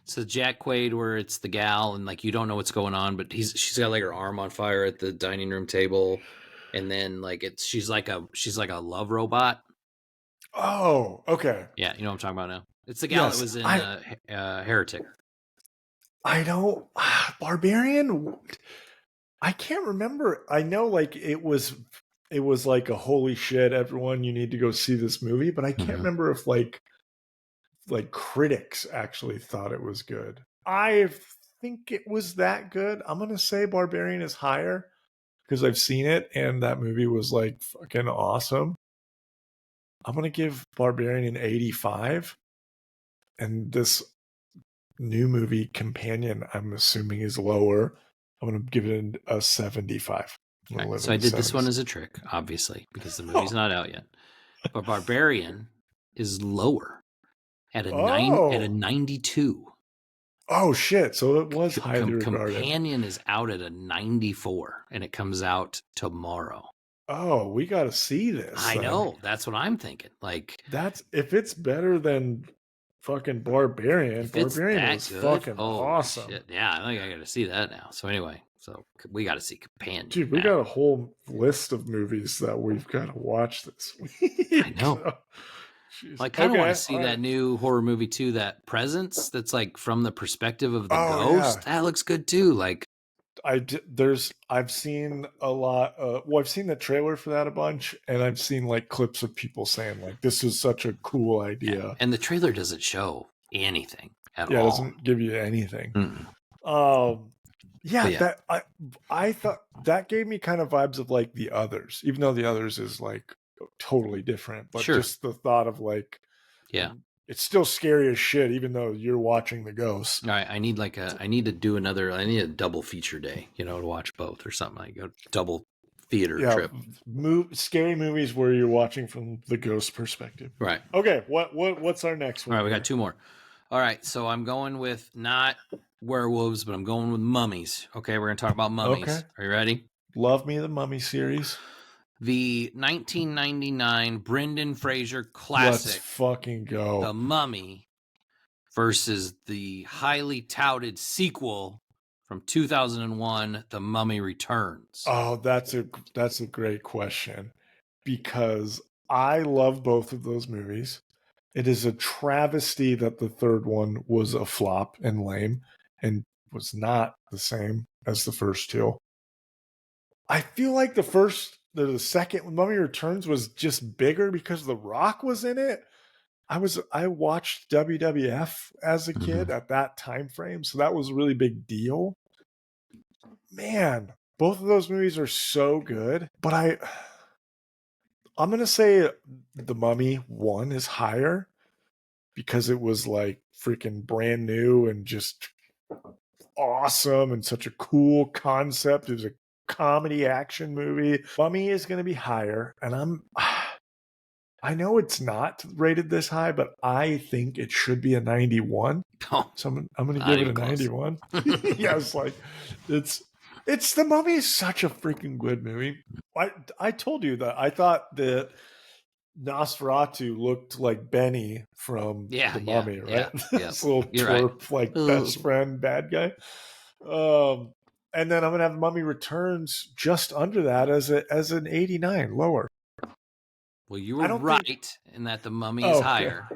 So Jack Quaid, where it's the gal and like you don't know what's going on, but she's got like her arm on fire at the dining room table, and then like she's like a love robot. Oh, okay. Yeah, you know what I'm talking about now. It's the gal that Yes, was in Heretic. I don't. Barbarian. I can't remember. I know like it was like a holy shit, everyone, you need to go see this movie, but I can't remember if like critics actually thought it was good. I think it was that good. I'm gonna say Barbarian is higher because I've seen it and that movie was like fucking awesome. I'm gonna give Barbarian an 85, and this new movie Companion, I'm assuming, is lower. I'm gonna give it a 75. I'm gonna Right. live So in I the did this 70s. one as a trick, obviously, because the movie's not out yet. But Barbarian is lower at a Oh, 92. oh shit! So it was highly regarded. Companion is out at a 94, and it comes out tomorrow. Oh, we got to see this I then. know. That's what I'm thinking. Like, That's if it's better than fucking Barbarian. if it's Barbarian that was good, fucking holy awesome. shit. Yeah, I think I got to see that now. So, anyway, we got to see Companion Dude, we now. got a whole list of movies that we've got to watch this I week. know. Jeez. Well, I kind of want to Okay, see all right. that new horror movie too, that Presence that's like from the perspective of the Oh yeah, ghost. That looks good too. Like, I've seen a lot. Well, I've seen the trailer for that a bunch, and I've seen like clips of people saying like this is such a cool yeah. idea. And the trailer doesn't show anything at Yeah, it all. doesn't give you anything. Mm-mm. Um, yeah, But yeah, I thought that gave me kind of vibes of like The Others, even though The Others is like totally different. But sure. just the thought of like, Yeah. it's still scary as shit, even though you're watching the ghosts. All right. I need to do I need a double feature day, to watch both or something, like a double theater Yeah, trip. scary movies where you're watching from the ghost perspective. Right. Okay, what's our next All one? right. We Here? got two more. All right. So I'm going with not werewolves, but I'm going with mummies. Okay. We're going to talk about Okay, mummies. Are you ready? love me the Mummy series. The 1999 Brendan Fraser Let's classic, fucking The go. Mummy, versus the highly touted sequel from 2001, The Mummy Returns. Oh, that's a great question because I love both of those movies. It is a travesty that the third one was a flop and lame and was not the same as the first two. I feel like the second Mummy Returns was just bigger because The Rock was in it. I watched WWF as a kid at that time frame, so that was a really big deal. Man, both of those movies are so good, but I'm gonna say The Mummy one is higher because it was like freaking brand new and just awesome and such a cool concept. It was a comedy action movie. Mummy is gonna be higher, and I know it's not rated this high, but I think it should be a 91. Oh, So I'm going to not give it even a close. 91. Yeah, it's like it's The Mummy is such a freaking good movie. I told you that I thought that Nosferatu looked like Benny from Yeah, The yeah, Mummy, right? yeah, yeah. This little You're right. twerp, like best friend, bad guy. And then I'm gonna have Mummy Returns just under that as an 89, lower. Well, you I were don't think. right in that The Mummy is Oh, okay. higher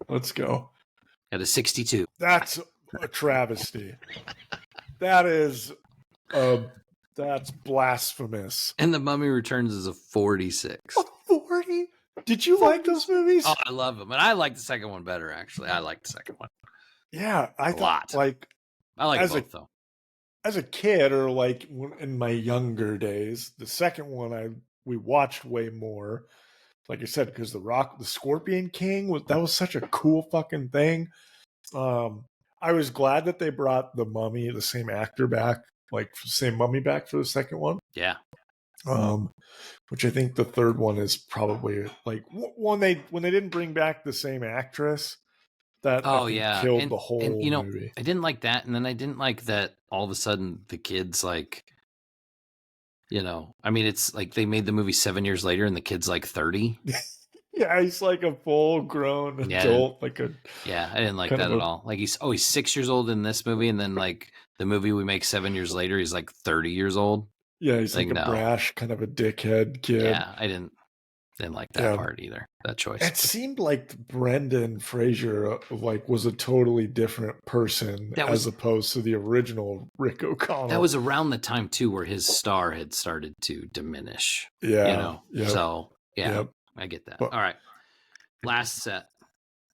Let's go. at a 62. That's a travesty. That is that's blasphemous. And The Mummy Returns is a 46. 40? Did you like those movies? Oh, I love them. And I like the second one better, actually. I like the second one Yeah, I a thought lot. like I like as both, though. a kid or like in my younger days, the second one we watched way more. Like I said, because the Scorpion King was such a cool fucking thing. I was glad that they brought the Mummy, the same actor back, like same Mummy back for the second one. Yeah. Which I think the third one is probably like when they didn't bring back the same actress. That I Oh think yeah, killed the and whole you know, movie. I didn't like that, and then I didn't like that all of a sudden the kids like, you know, I mean, it's like they made the movie 7 years later, and the kid's like 30. Yeah, he's like a full grown Yeah, I didn't, adult, like a yeah, I didn't like kind that of at a all. Like he's 6 years old in this movie, and then like the movie we make 7 years later, he's like 30 years old. yeah, he's Like like a no, brash kind of a dickhead kid. yeah, I didn't like that Yeah. part either. That choice. It seemed like Brendan Fraser like was a totally different person That as was opposed to the original Rick that O'Connell. was around the time too where his star had started to diminish. Yeah. You know, Yep. so yeah, Yep. I get that. But All right, last set.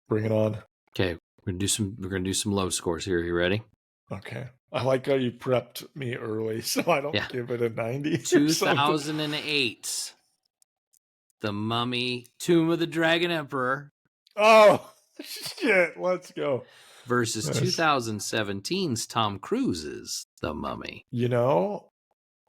bring it on. Okay, we're gonna do some low scores here. You ready? Okay. I like how you prepped me early so I don't Yeah. give it a 90 or something. 2008, The Mummy, Tomb of the Dragon Emperor Oh, shit. Let's go. versus Nice. 2017's Tom Cruise's The Mummy. You know,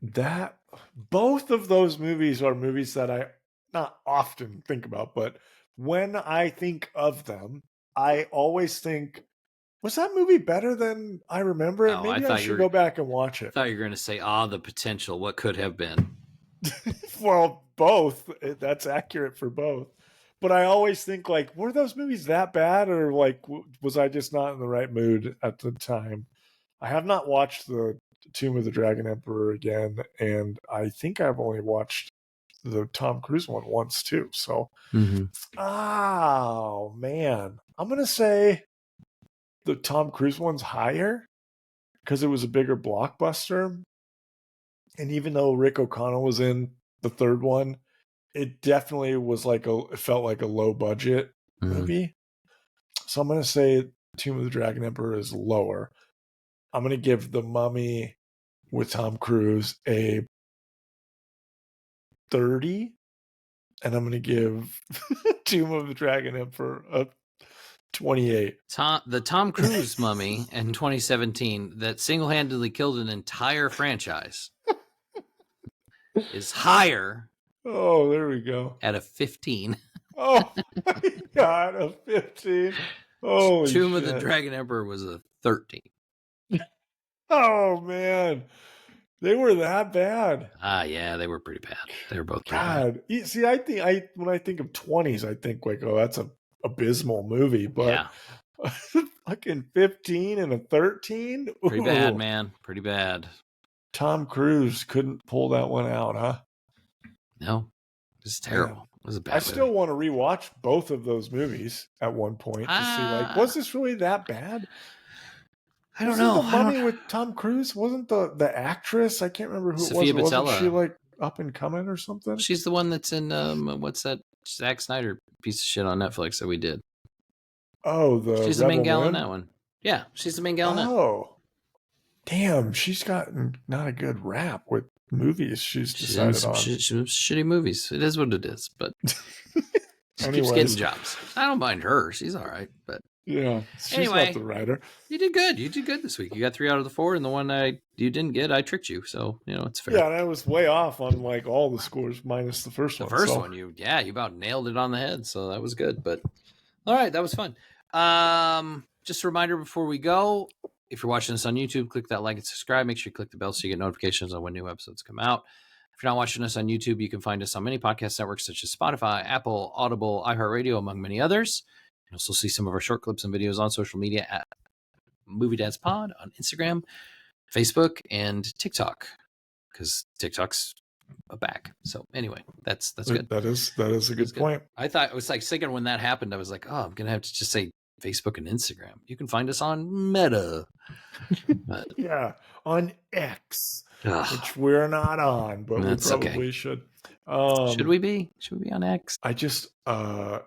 that both of those movies are movies that I not often think about, but when I think of them, I always think, was that movie better than I remember it? Oh, I Maybe I thought you should were- go back and watch I it. thought you were going to say, the potential, what could have been. Well, both. That's accurate for both. But I always think, like, were those movies that bad, or like, was I just not in the right mood at the time? I have not watched the Tomb of the Dragon Emperor again, and I think I've only watched the Tom Cruise one once too. So, oh man, I'm gonna say the Tom Cruise one's higher because it was a bigger blockbuster, and even though Rick O'Connell was in the third one, it definitely was like it felt like a low budget movie. So I'm gonna say Tomb of the Dragon Emperor is lower. I'm gonna give The Mummy with Tom Cruise a 30, and I'm gonna give Tomb of the Dragon Emperor a 28. The Tom Cruise Mummy in 2017 that single-handedly killed an entire franchise is higher Oh, there we go. at a 15. Oh my god, a 15. Holy Tomb shit. of the Dragon Emperor was a 13. Oh man. They were that bad. Yeah, they were pretty bad. They were both pretty bad. God. See, I think when I think of 20s, I think like, oh, that's a abysmal movie, but Yeah, fucking 15 and a 13? pretty bad, Ooh. man. Pretty bad. Tom Cruise couldn't pull that one out, huh? No, it was terrible. Man. It was a bad I movie. still want to rewatch both of those movies at one point to see, like, was this really that bad? I don't know. The Mummy with Tom Cruise wasn't the actress. I can't remember who Sophia it was. Wasn't Boutella. she like up and coming or something? She's the one that's in what's that Zack Snyder piece of shit on Netflix that we did. Oh, she's the main gal in that one. Yeah, she's the main gal in that. Oh, damn! She's gotten not a good rap with movies. She's decided on shitty movies. It is what it is, but she keeps getting jobs. I don't mind her. She's all right, but yeah, she's anyway, not the writer. You did good. You did good this week. You got 3 out of the 4, and the one you didn't get, I tricked you. So it's fair. Yeah, and I was way off on like all the scores minus the first one. The first one, you about nailed it on the head. So that was good. But all right, that was fun. Just a reminder before we go, if you're watching this on YouTube, click that like and subscribe. Make sure you click the bell so you get notifications on when new episodes come out. If you're not watching us on YouTube, you can find us on many podcast networks such as Spotify, Apple, Audible, iHeartRadio, among many others. You'll also see some of our short clips and videos on social media at Movie Dads Pod on Instagram, Facebook, and TikTok, because TikTok's back. So anyway, that's good. That is a good point. I thought it was like thinking when that happened, I was like, I'm gonna have to just say Facebook and Instagram. You can find us on Meta. Yeah, on X, which we're not on, but we probably should. Should we be? Should we be on X? I just I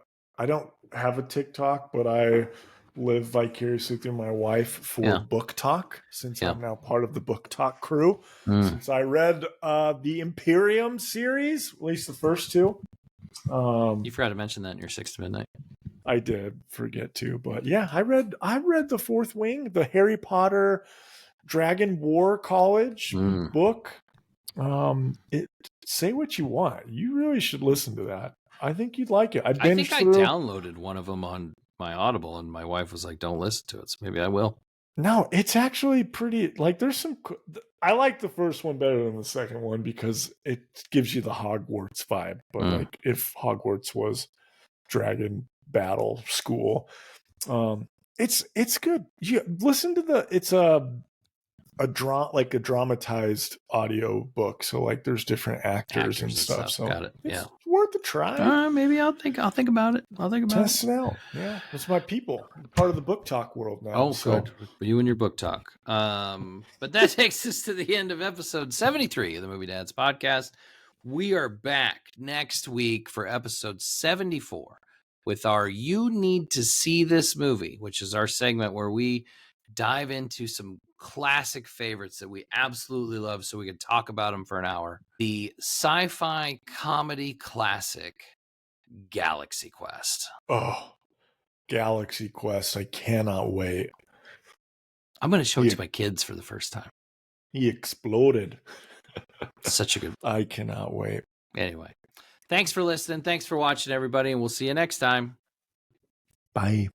don't have a TikTok, but I live vicariously through my wife for Book Talk, since I'm now part of the Book Talk crew. Since I read the Imperium series, at least the first 2. You forgot to mention that in your 6 to Midnight. I did forget to, but yeah, I read the Fourth Wing, the Harry Potter Dragon War College book. Say what you want. You really should listen to that. I think you'd like it. I think I downloaded one of them on my Audible, and my wife was like, "Don't listen to it." So maybe I will. No, it's actually pretty. Like, there's some. I like the first one better than the second one because it gives you the Hogwarts vibe. But like, if Hogwarts was Dragon Battle School, it's good. You listen to the. It's a dramatized audio book. So like, there's different actors and stuff. So Got it. it's Yeah. worth a try. Maybe I'll think about it. Test it out. Yeah, that's my people. I'm part of the book talk world now. Oh, so. good. You and your book talk. But that takes us to the end of episode 73 of the Movie Dads podcast. We are back next week for episode 74 with our You Need to See This Movie, which is our segment where we dive into some classic favorites that we absolutely love so we can talk about them for an hour. The sci-fi comedy classic Galaxy Quest. Oh, Galaxy Quest. I cannot wait. I'm going to show it to my kids for the first time. He exploded. Such a good. I cannot wait. Anyway, thanks for listening. Thanks for watching, everybody, and we'll see you next time. Bye.